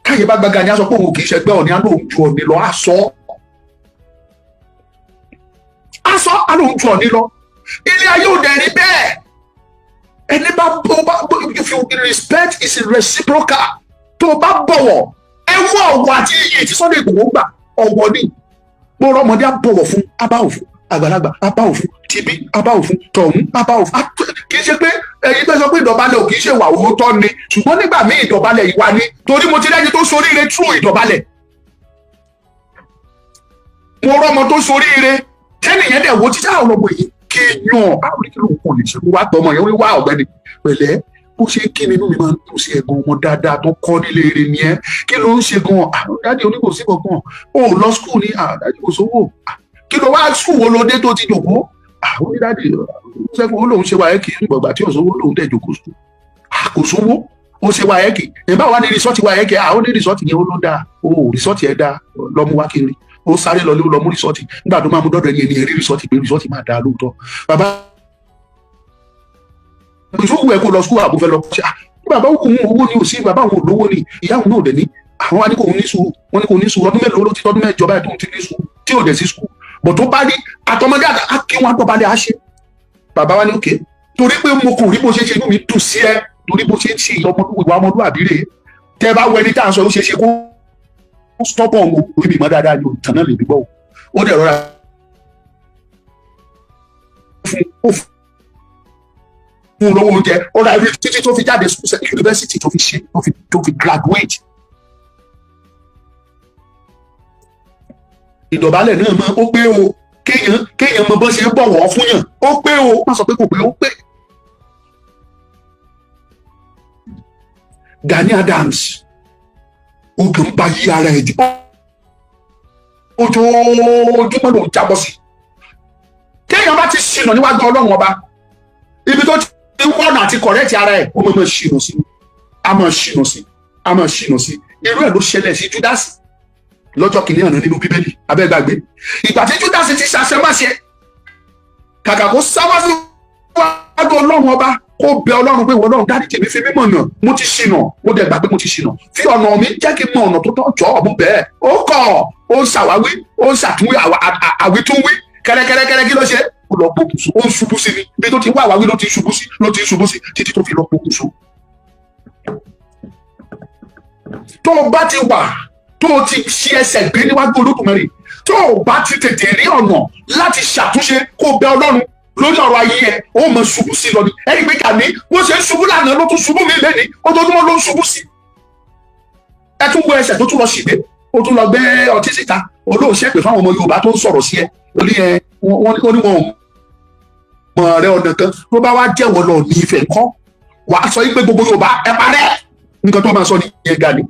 káyé bá gba Gani á sọ pé òun kì í ṣẹgbẹ́ Ọọ̀ni á lóun ju Ọọ̀ni lọ á sọ á lóun ju Ọọ̀ni lọ ilé ayé ò dẹ̀ rí bẹ́ẹ̀ ẹni bá if you respect is reciprocal tó bá bọ̀wọ̀ ẹ wọ ọ̀wọ̀ àti iyì tí Sunday Igboho gbà ọ̀wọ̀ ni mo rọmọdé á bọ̀wọ̀ fún abáwò fún àgbàlagbà abáwò fún tìbí abáwò fún tọ̀hún abáwò fún kì í ṣe pé ẹ̀yin tó sọ pé ìdọ̀bálẹ̀ ò kì í ṣe wà òótọ́ ni ṣùgbọ́n nígbà míì ìdọ̀bálẹ̀ ìwà ni torí mo ti rẹ́ni tó soríire tú ìdọ̀bálẹ̀ mo rọmọ tó soríire tẹ́nìyẹn dẹ̀ wo títí àwọn ọmọ yìí kí yan àwọn oníkìlọ̀ òkun lè ṣe wá tọmọ yẹn wá ọ̀gbẹ́ni pẹ̀lẹ́ bó ṣe kí ni inú mi máa ń dùn sí ẹ̀gbọ́n ọmọ dáadáa tó kọ́ nílé eré ni ẹ́ kí ló ń ṣe gan-an dáàdi oníkòsí kankan ó lọ skul ní dáàdi kò sówó kí ló wá skul wo ló dé tó ti jòkó ó ní dáàdi sẹ́kùn ó lòun ṣe wáyẹ́kì nígbàgbà tí òṣòwò lòun dẹ̀ jòkó skul kò sówó ó ṣe wáyẹ́kì ìbá wa ní rìsọ́ọ̀tì wáyẹ́kì ó ní rìsọ́ọ̀tì yẹn ó ló dáa ó rìsọ́ọ̀tì ẹ̀ dáa lọ́mú wá kiri ó sáré lọ ló lọ mú rìsọ́ọ̀tì nígbà tó máa mú dọ́dọ̀ ẹni ẹ̀rí rìsọ́ọ̀tì pé rìsọ́ọ̀tì máa dáa lóòótọ́ bàbá ìṣòwò ẹ̀ kó lọ skul àbúfẹ́ lọ ṣe bàbá òun owó ni ò sí bàbá òun olówó ni ìyá òun náà dẹ̀ ní àwọn wa ní kò ní sùúrù wọn ní kò ní sùúrù ọdún mélòó ló ti tọdún mẹ́jọ báyìí tó ń ti ní sùúrù tí ò dẹ̀ sí sùúrù bọ̀ tó bá rí àtọmọdé á kí wọn àtọ́balẹ̀ á ṣe bàbá wa ní òkè torí pé mo kò rí bó ṣe ṣe inú mi dùn sí ẹ torí bó ṣe ń ṣe ìwà ọmọlúwàbí rè tẹ bá wẹni tá à ń sọ ó ṣe ṣe kó stọ́pọ̀ ọ̀hún orí mi mọ́ dáadáa ni òtàn náà lè bí bọ́ ó dẹ̀ rọra fún lówó oúnjẹ ó ra ibi títí tó fi jáde yunifásitì tó fi ṣe tó fi graduate. ìdọ̀bálẹ̀ náà mọ ó pé o kéèyàn mọ bó ṣe ń bọ̀wọ̀ fún yàn ó pé o má sọ pé kò pé ó pé. Gani Adams ó kàn ń bá yí ara ẹ̀ jù ojoojúmọ́ ló ń jábọ́ sí. kéèyàn bá ti ṣìnà níwájú Ọlọ́run ọba ibi tó ti wọ́nà àti kọ̀rẹ́ẹ̀tì ara ẹ̀ ó mọ̀ ṣìnà sí a máa ṣìnà sí irú ẹ̀ ló ṣẹlẹ̀ sí Júdásì lọ́jọ́ kìíní àná nínú Bíbélì abẹ́gbàgbé ìgbà tí Júdásì ti ṣàṣemáṣe kàkà kó sáwá sí wájú Ọlọ́run ọba kó bẹ Ọlọ́run pé ìwọ Ọlọ́run dárí tèmi fi mímọ̀ náà mo ti ṣìnà mo dẹ̀ gbà pé mo ti ṣìnà fi ọ̀nà mi jẹ́ kí n mọ ọ̀nà tó tọ́ jọ ọ̀mú bẹ́ẹ̀ ó kọ̀ ó ń ṣàwáwí ó ń ṣàtúnwí àwítúnwí kẹ́rẹ́kẹ́rẹ́kẹ́rẹ́ kí ló ṣe ó lọ pokùnso ó ń ṣubú sí ni bí tó ti wá àwáwí ló ti ṣubú sí títí tó fi lọ pokùnso. tó o bá ti wà tó o ti ṣe ẹsẹ̀ gbé níwájú Olódùmarè tó o bá ti tètè rí ọ̀nà láti ṣàtúnṣe kó o bẹ Ọlọ́run lórí ọ̀rọ̀ ayé ẹ̀ ó mọ ṣubú sí lọ ni ẹni pé Gani bó ṣe ń ṣubú lánàá ló tún ṣubú mi lẹ́ni ojoojúmọ́ ló ń ṣubú sí. ẹ tún wo ẹsẹ̀ tó tún lọ ṣìgbé ó tún lọ gbé ọtí síta olóòṣẹ́ pè fáwọn ọmọ Yorùbá tó ń sọ̀rọ̀ sí ẹ lórí ẹ wọ́n ní wọn mọ̀ rẹ ọ̀nà kan tó bá wá jẹ́wọ́ lọ ní Ifẹ̀ ńkọ́ wà á sọ pé gbogbo Yorùbá ẹ parẹ́ nǹkan tó máa sọ ní ìyẹn Gani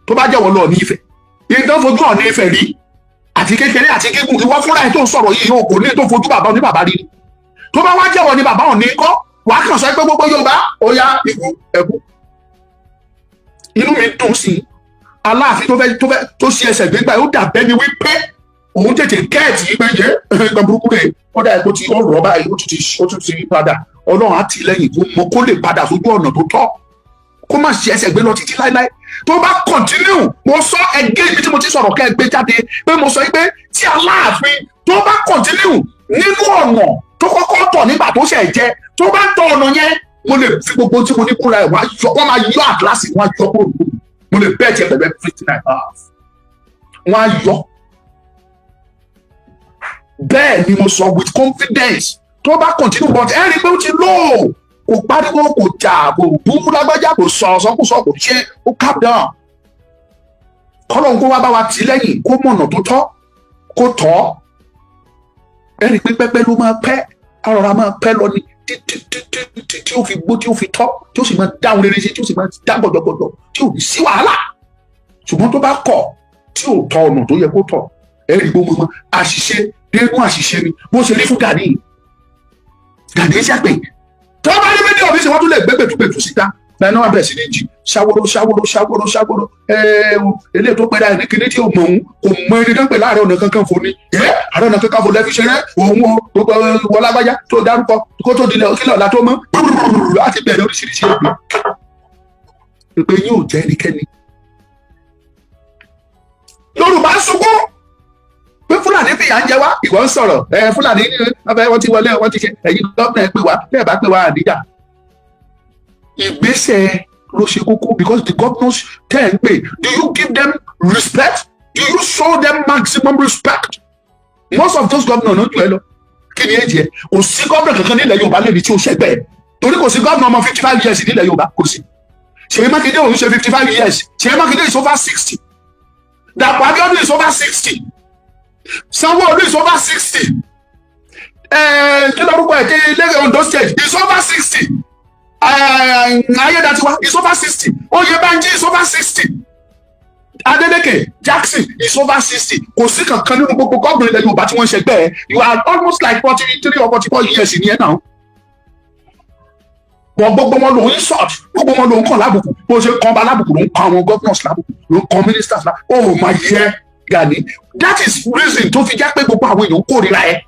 tó bá jẹ́wọ́ lọ ní Ifẹ̀ ìdán fojú ọ̀ ní Ifẹ̀ rí àti kékeré àti gígùn ìwọ fúnra ẹ̀ tó ń sọ̀rọ̀ yìí yóò kò ní tó fojú bàbá ní bàbá rí tó bá wá jẹ́wọ́ ní bàbá òní kọ́ wà á kàn sọ pé gbogbo Yorùbá ó yá ẹ̀kú inú mi dùn sí Aláàfin tó ṣe ẹsẹ̀ gbégbá ó dàbẹ́ ni wípé òun tètè kẹ́ẹ̀tì yìí péye nǹkan burúkú rẹ̀ ó dà ẹ̀kọ́ tí ó rọ̀ báyìí ó tún ti padà Ọlọ́run á tì lẹ́yìn kó mọ kó lè padà sójú ọ̀nà tó tọ́ kó má ṣe ẹsẹ̀ gbé lọ títí láéláé tó bá kọ̀ntínú mo sọ ẹgbẹ́ ibi tí mo ti sọ̀rọ̀ kẹ́ ẹ gbé jáde pé mo sọ pé tí Aláàfin tó bá kọ̀ntínú nínú ọ̀nà tó kọ́kọ́ tọ̀ nígbà tó ṣẹ̀ jẹ́ tó bá tọ̀ ọ̀nà yẹn mo lè fi gbogbo tí mo ní kúra ẹ̀ wọ́n máa yọ àdírásì wọn á yọ kúrò mo lè bẹ́ẹ̀ tiẹ̀ pẹ̀lú everything I have wọn á yọ. Bẹ́ẹ̀ ni mo sọ with confidence tó bá continue but ẹ rí i pé ó ti lò kò pariwo kò jà kò bú lágbájá kò sọ sọkúsọ kò ṣe ó calm down kọ́lọ́n kó wá bá wa tì lẹ́yìn kó mọ̀nà tó tọ́ kó tọ́ ẹ rí i pé pẹ́pẹ́ ló máa pẹ́ arọra máa pẹ́ lọ ni tí ó fi gbó tí ó fi tọ́ tí ó sì máa dáhùn rere ṣe tí ó sì máa dá gbọ̀dọ̀gbọ̀dọ̀ tí ò ní sí wàhálà ṣùgbọ́n tó bá kọ̀ tí ò tọ ọ̀nà tó yẹ kó tọ̀ ẹ rí i pé mo àṣìṣe dénú àṣìṣe ni bó ṣe rí fún Gani ṣàpè tó bá ní méjì ọ̀bí ṣe wọ́n tún lè gbé gbẹ̀tùgbẹ̀tù síta bẹ́ẹ̀ náà bẹ̀rẹ̀ sí ní jì ṣàwòrò eléyìí tó pẹ́ dáa ní kíní tí ò mọ̀ òun kò mọ ẹni tó ń pè láàárọ̀ ọ̀nà kankan fò ní àárọ̀ ọ̀nà kankan fò lẹ́fi ṣeré òun gbogbo wọn lágbájá tó dárúkọ kó tó dilẹ̀ kílẹ̀ ọ̀la tó mọ́ láti bẹ̀rẹ̀ oríṣiríṣi èpè yín ò jẹ́ ẹnikẹ́ni. Yorùbá ń sunkún pé Fúlàní fìyà ń jẹ wá ìwọ ń sọ̀rọ̀ Fúlàní wọ́n ti wọlé wọ́n ti ṣe ẹ̀yin gómìnà ẹ pè wá bẹ́ẹ̀ bá pè wá àdíjà. Ìgbésẹ̀ ló ṣe kókó because the governors tẹ́ ń pè, do you give them respect? Do you show them maximum respect? Most of those governors náà jù ẹ lọ. Kí ni èjì ẹ? Kò sí gómìnà kankan nílẹ̀ Yorùbá lẹ́ni tí ó ṣẹgbẹ́ ẹ̀. Torí kò sí gómìnà ọmọ 55 years nílẹ̀ Yorùbá, kò sí. Ṣèyí Mákindé òun ṣe 55 years. Ṣèyí Mákindé is over 60. Dàpọ̀ Abíọ́dún is over 60. Sanwó-Olú is over 60. Kí lórúkọ ẹ̀ kí Lagos Ondo State is over 60. Ayédatiwa is over 60. Oyèbánjí is over 60. Adeleke Jackson is over 60. Kò sí kankan nínú gbogbo gómìnà ilẹ̀ Yorùbá tí wọ́n ṣẹgbẹ́ ẹ̀. You are almost like 43 or 44 years in here now. Wọ́n gbogbo wọn lòun insult, gbogbo wọn lòun kàn lábùkù. Bó ṣe kàn bá lábùkù ló ń kàn àwọn governors lábùkù, ló ń kàn ministers lábùkù. Oh my dear Gani, that is reason tó fi jẹ́ pé gbogbo àwọn èèyàn kórìíra ẹ̀.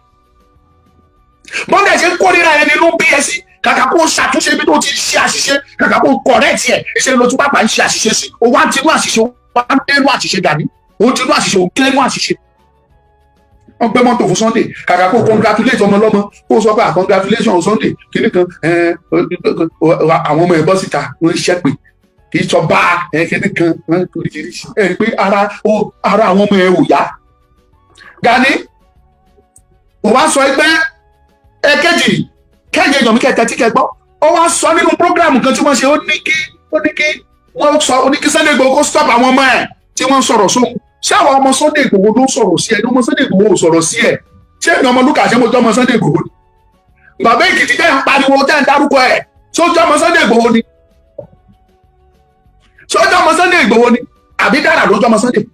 Bọ́ndẹ̀ ṣe ń kórìíra ẹ̀ nínú BSc. Kàkà kó ṣàtúnṣe bí tó ti ṣe àṣìṣe, kàkà kó correct ẹ̀, ṣe ló tún pàpà ń ṣe àṣìṣe sí. O wá ń tinú àṣìṣe, o wá ń tẹnu àṣìṣe Gani. O ń tinú àṣìṣe, o ń kílẹ̀mú àṣìṣe. Wọ́n gbé mọ́tò fún Sunday, kàkà kó congratulate ọmọ ọlọ́mọ, kó sọ pé congratulation Sunday, kìíní kan, àwọn ọmọ ẹ̀ bọ́ síta, wọ́n ń ṣẹ́pè. Kì í sọ bá kìíní kan, oríṣiríṣi. Ẹ rí pé ara àwọn ọmọ ẹ̀ ò yá. Gani, kò wá sọ ẹgbẹ́ ẹ̀kejì. Kẹ́yìn èèyàn mi kẹ̀kẹ́ tí kẹ gbọ́, ó wá sọ nínú prógráàmù kan tí wọ́n ṣe, ó ní kí wọ́n sọ, ó ní kí Sunday Igboho kó stop àwọn ọmọ ẹ̀ tí wọ́n ń sọ̀rọ̀ sóhun. Ṣé àwọn ọmọ Sunday Igboho ló sọ̀rọ̀ sí ẹ? Ní ọmọ Sunday Igboho ò sọ̀rọ̀ sí ẹ. Ṣé èmi ọmọ Lúkà ṣe mo jọ́ ọmọ Sunday Igboho ni? Bàbá Èkìtì tẹ́ ń pariwo tẹ́ ń dárúkọ ẹ̀, ṣó jọ́ ọmọ Sunday Igboho ni? Ṣó jọ́ ọmọ Sunday Igboho ni? Àbí Dára ló jọ́ ọmọ Sunday?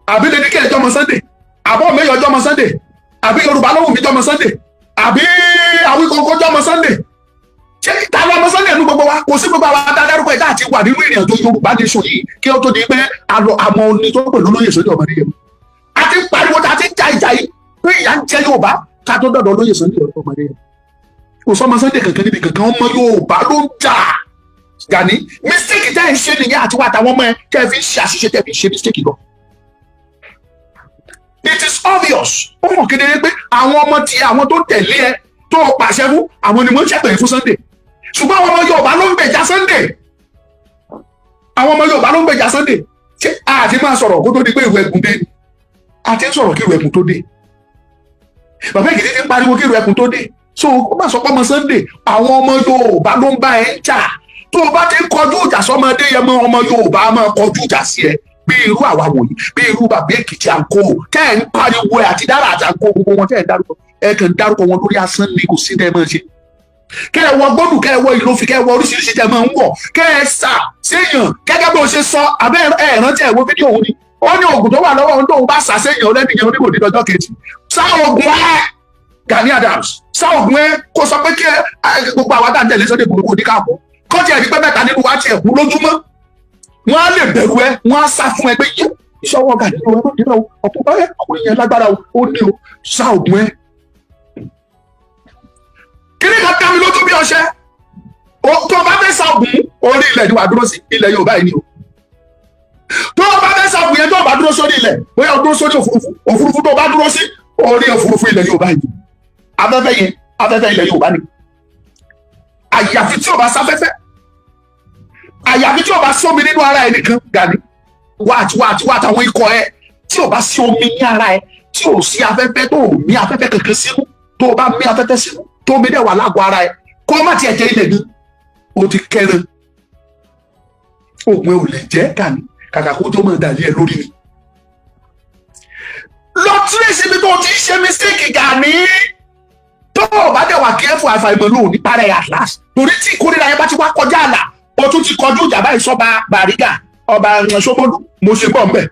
Àbí Lédíkẹ́ jọ́ ọmọ Sunday? Àbọ̀ Mẹ́yọ̀ jọ́ ọmọ Sunday? Àbí Yorùbá Lówùmí jọ́ ọmọ Sunday? Àbí Awíkọ́nkọ́ jọ́ ọmọ Sunday? Ṣé ta ló ọmọ Sunday nínú gbogbo wa? Kò sí gbogbo àwọn adárúkọ ẹ̀dá àti wà nínú ìrìn àjò Yorùbá nation yìí kí ó tó di pé àmọ́ oní tó pẹ̀lú olóyè Sunday Ọmọdéyẹmọ. A ti pariwo ta ti ja ìjà yìí pé ìyà ń jẹ Yorùbá ká tó dọ̀dọ̀ olóyè Sunday Ọmọdéyẹmọ. Kò sọ ọmọ Sunday kankan níbi kankan, ọmọ Yorùbá ló ń jà. Gani, mistake tẹ́ ń ṣe nìyẹn àti wà táwọn ọmọ ẹ tẹ́ fi ń ṣe àṣìṣe tẹ́ fi ń ṣe mistake lọ. It is obvious. Ó mọ̀ kedere pé àwọn ọmọ tí àwọn tó tẹ̀lé ẹ tó pàṣẹ fún àwọn ni wọ́n ń ṣẹ̀pẹ̀ fún Sunday. Ṣùgbọ́n àwọn ọmọ Yorùbá ló ń gbèjà Sunday. Àwọn ọmọ Yorùbá ló ń gbèjà Sunday. Ṣé àti máa sọ̀rọ̀ kó tó di pé ìwé ẹ̀kún dé? A ti ń sọ̀rọ̀ kí ìwé ẹ̀kún tó dé. Bàbá Èkìtì ti ń pariwo kí ìwé ẹ̀kún tó dé. So ó máa sọ pé ọmọ Sunday, àwọn ọmọ Yorùbá ló ń bá ẹ ń jà. Tó o bá ti ń kọjú ìjà sọmọdé yẹn mọ́ ọmọ Yorùbá máa kọjú ìjà sí ẹ. Bí irú àwa wọ̀nyí, bí irú Bàbá Èkìtì àǹkó, tẹ́ ẹ̀ ń pariwo ẹ̀ àti Dára àti àǹkó gbogbo wọn tẹ́ ẹ̀ ń dárúkọ. Ẹ kàn ń dárúkọ wọn lórí asán ni kò sí tẹ́ ẹ máa ṣe. Kẹ́ ẹ wọ gbọ́dù, kẹ́ ẹ wọ ìlófin, kẹ́ ẹ wọ oríṣiríṣi tẹ́ ẹ máa ń wọ̀, kẹ́ ẹ sà séèyàn gẹ́gẹ́ bí o ṣe sọ abẹ́ ẹ̀ rántí ẹ̀ wo fídíò òun ni. Ó ní oògùn tó wà lọ́wọ́ òun tóun bá sà séèyàn ọlẹ́nìyàn oníbòdì lọ́jọ́ kejì. Sá oògùn ẹ̀ Gani Adams, sá oògùn ẹ̀ kó sọ pé kí gbogbo àwọn àdáńtẹ̀ lé Sunday Igboho ní káàkó. Kọ́ńtì ẹ̀rí pé mẹ́ta nínú wa ti ẹ̀kú lójúmọ́. Wọ́n á lè bẹ̀rù ẹ, wọ́n á sá fún ẹ pé yẹ ìṣọwọ́ Gani nínú ọ̀pọ̀ ọkùnrin yẹn lágbára ó ní o, sá oògùn ẹ̀. Kí ni ká dá mi lójú bí ọṣẹ? Tó o bá fẹ́ sá oògùn orí ilẹ̀ ni wàá dúró sí, ilẹ̀ Yorùbá yìí ni o. Tó o bá fẹ́ sá oògùn yẹn tó o bá dúró sórí ilẹ̀, bóyá o dúró sórí òfurufú tó o bá dúró sí orí òfurufú ilẹ̀ Yorùbá yìí. Afẹ́fẹ́ yẹn, afẹ́fẹ́ ilẹ̀ Yorùbá ni. Àyàfi tí o bá sáfẹ́fẹ́, àyàfi tí o bá sómi nínú ara ẹ nìkan Gani, wá àtàwọn ikọ̀ ẹ tí o bá sí omi ní ara ẹ, tí o sí afẹ́fẹ́ tó o mí afẹ́fẹ́ kankan sínú, tó o bá mí afẹ́fẹ́ sínú, tó omi dẹ̀ wà lágọ̀ọ́ ara ẹ, kó o má tiẹ̀ jẹ́ ilẹ̀ ní, o ti kẹrin. Oògùn ẹ ò lè jẹ́ Gani, kàkà kó tó máa dàlí ẹ lórí ni. Lọ tírèsì bí tó o ti ṣe mistake Gani. Tó o bá dẹ̀ wà careful àfàìmọ̀ ló ní parẹ́ at last. Torí tí ìkórìíra yẹn bá ti wá kọjá àlà, o tún ti kọjú ìjà báyìí sọ́ba Bàrígà, ọba Ṣómólú, mo ṣe bọ̀ mbẹ̀.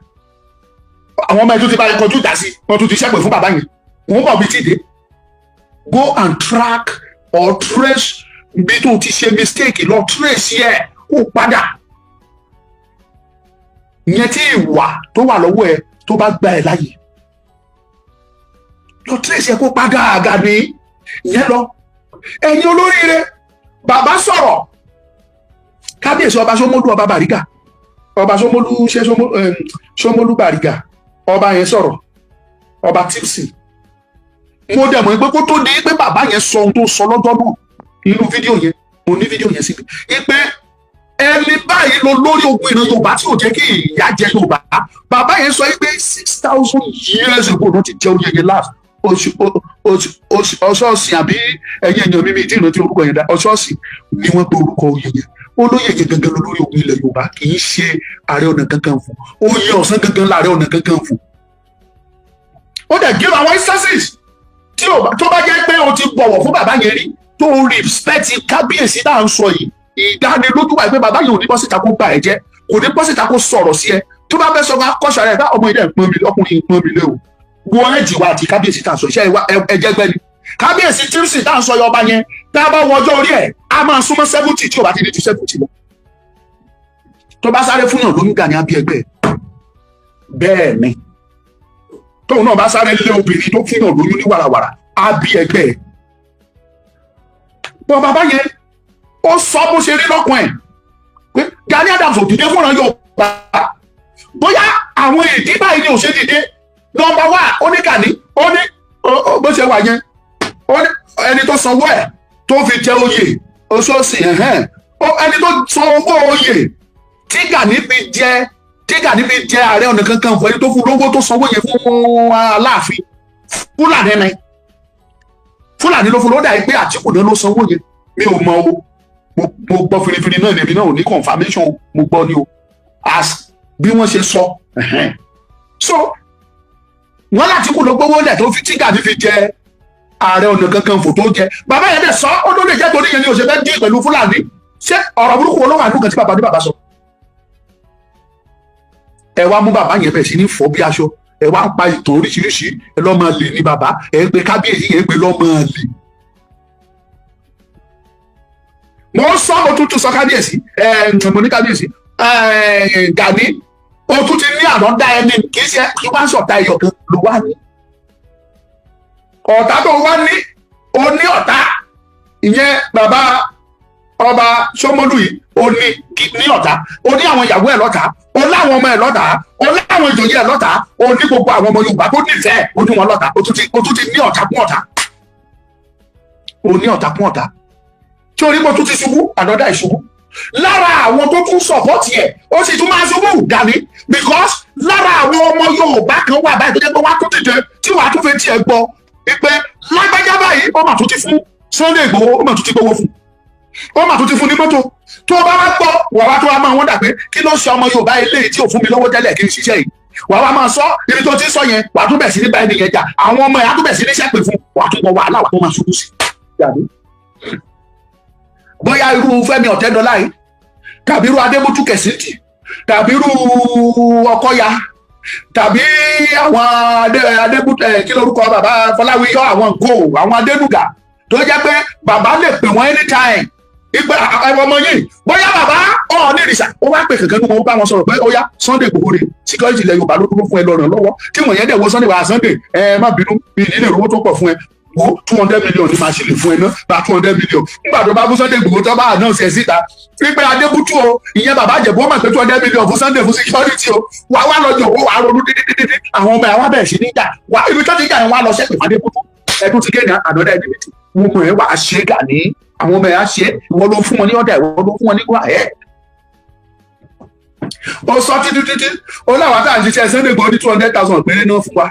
Àwọn ọmọ ẹ̀ tó ti bá yẹn kọjú ìjà sí, wọ́n tún ti ṣẹ́pẹ̀ fún bàbá yẹn. Wọ́n bọ̀ bí tí dé. Go and track or trace bí tó ti ṣe mistake, lọ trace yẹ kó padà. Ìyẹn tí ìwà tó wà lọ́wọ́ ẹ tó bá gba ẹ láyè. Lọ trace yẹ kó padà Gani. Ìyẹn lọ. Ẹ̀yin olóríire, bàbá sọ̀rọ̀. Kábíyèsí ọba Ṣómólú, ọba Bàrígà, ọba Ṣómólú ṣe Ṣómólú Bàrígà, ọba yẹn sọ̀rọ̀, ọba tipsy. Mo dẹ̀ mọ̀ pé kó tó di pé bàbá yẹn sọ ohun tó sọ lọ́jọ́ náà nínú fídíò yẹn, mo ní fídíò yẹn síbi. Pé ẹni báyìí lọ lórí ogun ìran Yorùbá tí ò jẹ́ kí ìyà jẹ Yorùbá. Bàbá yẹn sọ pé 6,000 years ago ló ti jẹ oyè yẹn last. Ọ̀ṣọ́ọ̀sì àbí ẹ̀yìn èèyàn mímí tí ìrántí orúkọ yẹn dá Ọ̀ṣọ́ọ̀sì ni wọ́n pe orúkọ oyè yẹn. Olóyè yẹn gangan lọ lórí ogun ilẹ̀ Yorùbá kì í ṣe Ààrẹ Ọ̀nà Kakanfò. Oyè Ọ̀ṣun gangan láàrẹ Ọ̀nà Kakanfò. Ó dẹ̀ give àwọn instances tó bá jẹ́ pé o ti bọ̀wọ̀ fún bàbá yẹn rí tó respect kábíyèsí náà ń sọ yìí ìdánilójú wà pé bàbá yìí ò ní bọ́ síta kó bà ẹ́ jẹ́ kò ní bọ́ síta kó sọ̀rọ̀ sí ẹ tó bá fẹ́ sọ fún akọ́ṣọ́ rẹ̀ bá ọmọ ilé ọkùnrin ìpọ́n mi lé o wọ́n ẹ̀ jìwà àti kábíyèsí tá à ń sọ iṣẹ́ ẹjẹ́ gbẹ́ni kábíyèsí tírísì tá à ń sọ yọba yẹn tá a bá wọ ọjọ́ orí ẹ̀ a máa súnmọ́ 70 tí ò bá ti di ju 70 lọ tó bá sáré fún yàn lóyún Gani á bí ẹgbẹ́ bẹ́ẹ̀ ni tóun náà bá sáré lé obìnrin tó fún yàn lóyún ní wàràwàrà á bí ẹgbẹ́ bọ́ bàbá yẹn ó sọ bó ṣe rí lọ́kùn ẹ̀ pé Gani Adams ò dìde fúnra Yorùbá bóyá àwọn ìdí báyìí ni ò ṣe dìde nọ́mbà wà ó ní Gani ó ní bó ṣe wà yẹn ó ní ẹni tó sanwó ẹ̀ tó fi jẹ oyè Ọ̀ṣọ́ọ̀sì ẹni tó san owó oyè tí Gani fi jẹ Ààrẹ Ọ̀nà Kakanfò ẹni tó fún lówó tó sanwó yẹn fún Aláàfin Fúlàní ló fún ló dà pé Àtíkù náà ló sanwó yẹn mi ò mọ o mo gbọ́ firifiri náà lèmi náà ò ní confirmation mo gbọ́ ni o as bí wọ́n ṣe sọ so wọ́n láti kú ló gbówó lẹ̀ tó fi tí Gani fi jẹ Ààrẹ Ọ̀nà Kakanfò tó jẹ bàbá yẹn dẹ̀ sọ ó ló lè jẹ́ torí yẹn ni òṣèlú fẹ́ dín pẹ̀lú Fúlàní ṣé ọ̀rọ̀ burúkú olówó àdúgbò tí bàbá ní bàbá sọ ẹ wá mú bàbá yẹn bẹ̀ sí ní fọ́ bí aṣọ ẹ wá ń pa ìtàn oríṣiríṣi ẹ lọ́ máa lè ní bàbá ẹ gbé kábíyèsí yẹn gbé lọ́ máa lè. mo sọ mo tún sọ kábíyèsí mo ní kábíyèsí Gani o tún ti ní ànádá ẹni kì í ṣe kí wọ́n ṣọ̀tá ẹyọ kan ló wá ní. ọ̀tá tó wá ní o ní ọ̀tá ìyẹn bàbá ọba Ṣómólú yìí o ní ọ̀tá o ní àwọn ìyàwó ẹ̀ lọ́tà o láwọn ọmọ ẹ̀ lọ́tà o láwọn ìjòyè ẹ̀ lọ́tà o ní gbogbo àwọn ọmọ Yorùbá tó nífẹ̀ẹ́ o ní wọn lọ́tà o tún ti ní ọ̀tá kún ọ̀tá o ní ọ̀tá kún ọ̀tá tí orí mo tún ti ṣubú ànádá ìṣubú lára àwọn tó tún sọ̀pọ̀tì ẹ̀ ó sì tún máa ṣubú Gani because lára àwọn ọmọ Yorùbá kan wà báyìí tó jẹ́ pé wá tún dìde tí wàá tún fẹ́ tiẹ̀ gbọ́ pé lágbájá báyìí ó mà tún ti fún Sunday Igboho ó mà tún ti gbowó fún ó mà tún ti fún ní mọ́tò tó bá wá gbọ́ wà wá tó wá máa wọ́n dà pé kí ló ṣe ọmọ Yorùbá eléyìí tí ò fún mi lọ́wọ́ tẹ́lẹ̀ kí n ṣiṣẹ́ yìí wà wá máa sọ ibi tó ti sọ yẹn wà tún bẹ̀ sí ní báyìí nìyẹn jà àwọn ọmọ ẹ̀ á tún bẹ̀ sí ní ṣẹ́pẹ̀ fún wà tún wọ wàhálà wà tó máa ṣubú sí bóyá irú Fẹ́mi Ọ̀tẹ́dọ́lá yìí tàbí irú Adébútú Kẹ̀sìntì tàbí irú Ọkọ́ya tàbí àwọn Adébútú kí lórúkọ bàbá Fọláwíyọ àwọn Go àwọn Adénúgà tó jẹ́ pé bàbá lè pè wọ́n anytime ìgbà ọmọ yìí bóyá bàbá Ọọ̀ni ìrìṣà ó wá pè kankan ní wọn bá wọn sọ̀rọ̀ pé ó yá Sunday Igboho rè security ilẹ̀ Yorùbá ló dúró fún ẹ lọ́rùn lọ́wọ́ tí wọ́n yẹn dẹ̀ wo Sunday wà Sunday má bínú bí nílé ìrówó tó pọ̀ fún ẹ wo 200 million ní máa ṣe lè fún ẹ náà bá 200 million nígbà tó bá fún Sunday Igboho tó bá announce ẹ síta wípé Adébútú o ìyẹn bàbá Ìjẹ̀bú ọmọ pé 200 million fún Sunday fún security o wà wá lọ jọ̀wọ́ wà á ronú dídídídí àwọn ọmọ ẹ̀ wá bẹ̀rẹ̀ sí ní jà wà ibi tó ti jà yẹn wá lọ ṣẹ́pẹ̀ fún Adébútú ẹ̀dùn ti kéde ànádá ẹ̀dínwó wọn mọ̀ ẹ́ wà á ṣe Gani àwọn ọmọ ẹ̀ á ṣe ìwọ ló fún wọn ní ọ̀dà ìwọ ló fún wọn ní gbọ́ ẹ̀ ó sọ títí ó láwọn àtàwọn ṣiṣẹ́ Sunday Igboho ní 200,000 péré náà fún wa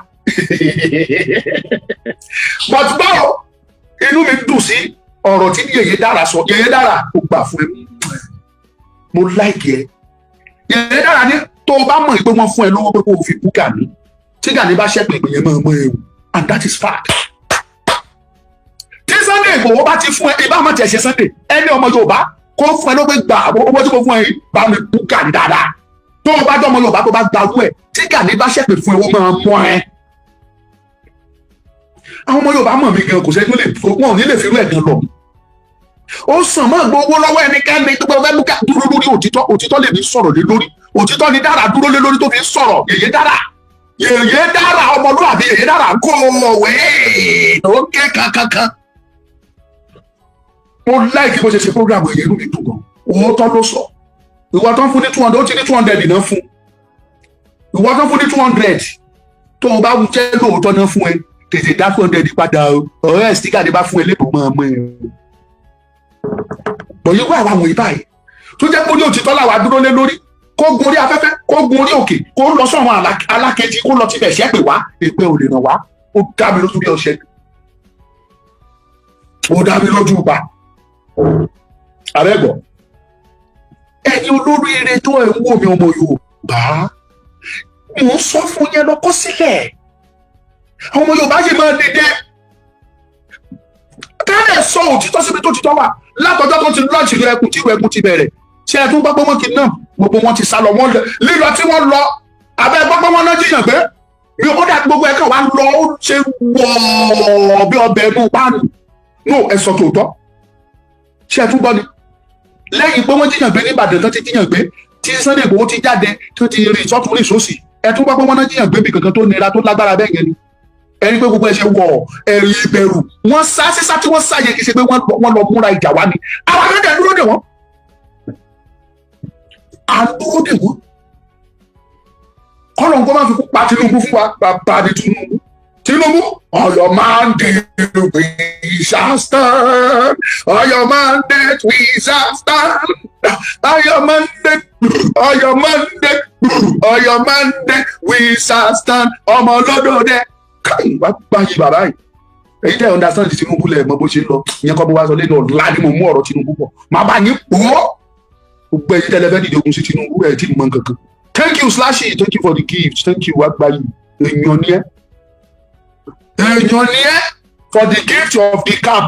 but báwo inú mi dùn sí ọ̀rọ̀ tí Yèyé Dára sọ Yèyé Dára kò gbà fún ẹ mo láìkì ẹ Yèyé Dára ní tó o bá mọ̀ pé wọ́n fún ẹ lọ́wọ́ pé kó o fi bú Gani tí Gani bá ṣẹ́pẹ̀ ìgbìyànjú mọ́ ọmọ ẹ̀rù and that is fact tí Sunday Igboho bá ti fún ẹ ìbá máa tẹ̀ ṣe Sunday ẹni ọmọ Yorùbá kó fún ẹ ló pé gbà owó tí kò fún ẹ bá mi bú Gani dáadáa tó o bá jọ ọmọ Yorùbá tó bá gbarú ẹ tí Gani bá ṣẹ́pẹ̀ fún ẹ wọ́n máa mọ́ ẹ àwọn ọmọ Yorùbá mọ̀ mí gan kò sẹ́ni wọn ò ní lè fi rú ẹ̀ gan lọ ó sàn mọ́ gbowó lọ́wọ́ ẹnikẹ́ni tó fẹ́ mú ká dúró lórí òtítọ́ lè ní sọ̀rọ̀ lé lórí òtítọ́ ni Dára dúró lé lórí tó fi sọ̀rọ̀ Yèyé Dára ọmọlúwàbí Yèyé Dára kó òwe ó ké kankankan mo láìkí bó ṣe ṣe program Yèyé inú mi dùn gan òótọ́ ló sọ ìwọ tó ń fún ní 200 ó ti ní 200 náà fún ìwọ tó ń fún ní 200 tó o bá jẹ́ lóòótọ́ náà fún ẹ tètè dá 200 padà ọ̀rẹ́ ẹ̀ stíkà ní bá fún ẹ lẹ́bùn mọ́ ọmọ ẹ̀ bọ̀yẹ́ wà àwọn ìbáyìí tó jẹ́ pé orí òtítọ́ làwa dúró lé lórí, kó gun orí afẹ́fẹ́, kó gun orí òkè, kó lọ sọ́run alákejì, kó lọ tibẹ̀ ṣẹ́ pè wá, èpè ò lè ràn wá. Ó dá mi lójú bí ọṣẹ, ó dá mi lójú pa. Àbẹ́gbọ̀, ẹ̀yin olóríire tó ẹ̀ ń wò mí ọmọ Yorùbá, mò ń sọ fún yẹn lọ́kọ́ sílẹ̀. Àwọn ọmọ Yorùbá ṣe máa dìde kálẹ̀ sọ òtítọ́ síbi tó títọ́ wà. Látọjọ́ tó ti lọ́ọ̀ṣì ẹkùn tí ẹkùn ti bẹ̀rẹ̀, ṣé ẹ tún gbọ́ pé wọ́n kidnap, gbogbo wọn ti sá lọ, wọ́n lílọ tí wọ́n lọ, abẹ́ gbọ́ pé wọ́n náà jiyàn pé bí ó dà gbogbo ẹ̀ka wa lọ ó ṣe wọ̀ bí ọbẹ̀ ẹnu páànù. No, ẹ sọ tòótọ́, ṣé ẹ tún gbọ́ ni? Lẹ́yìn pé wọ́n jiyàn gbé ní Ìbàdàn tó ti jiyàn gbé, tí Sunday Igboho ti jáde tó ti rìn sọ́tún rìn sósì, ẹ tún gbọ́ pé wọ́n náà jiyàn gbé bí kankan tó nira tó lágbára bẹ́ẹ̀ yẹn ni. Ẹni pé gbogbo ẹ ṣe wọ̀ ẹ̀rí ìbẹ̀rù, wọ́n sá sísá tí wọ́n sáyẹ kì í ṣe pé wọ́n lọ múra ìjà wá ni. Àwọn akẹ́kọ̀ọ́ dúró dè wọ́n, à ń dúró dè wọ́n. Kọ́lọ̀ nǹkan máa fi pa Tinubu fún wa, bàbá ni Tinubu, on your mandate we shall stand, on your mandate we shall stand, on your mandate, on your mandate, on your mandate we shall stand. Ọmọ ọlọ́dọ̀ dẹ káyìn wá gbáyé bàbá yìí. Èyí tẹ́ understand Tinubu lẹ̀ mọ bó ṣe lọ, ìyẹn kọ́ bó wá sọ lẹ́nu ọ̀la ni mo mú ọ̀rọ̀ Tinubu pọ̀. Màá bá yín pọ̀. Gbogbo èyí tẹ́lẹ̀ fẹ́ dìde ogun sí Tinubu ẹ̀ tí mo mọ kankan. Thank you Slashy, thank you for the gift, thank you Wagbayi. Èèyàn ni ẹ́ for the gift of the cap.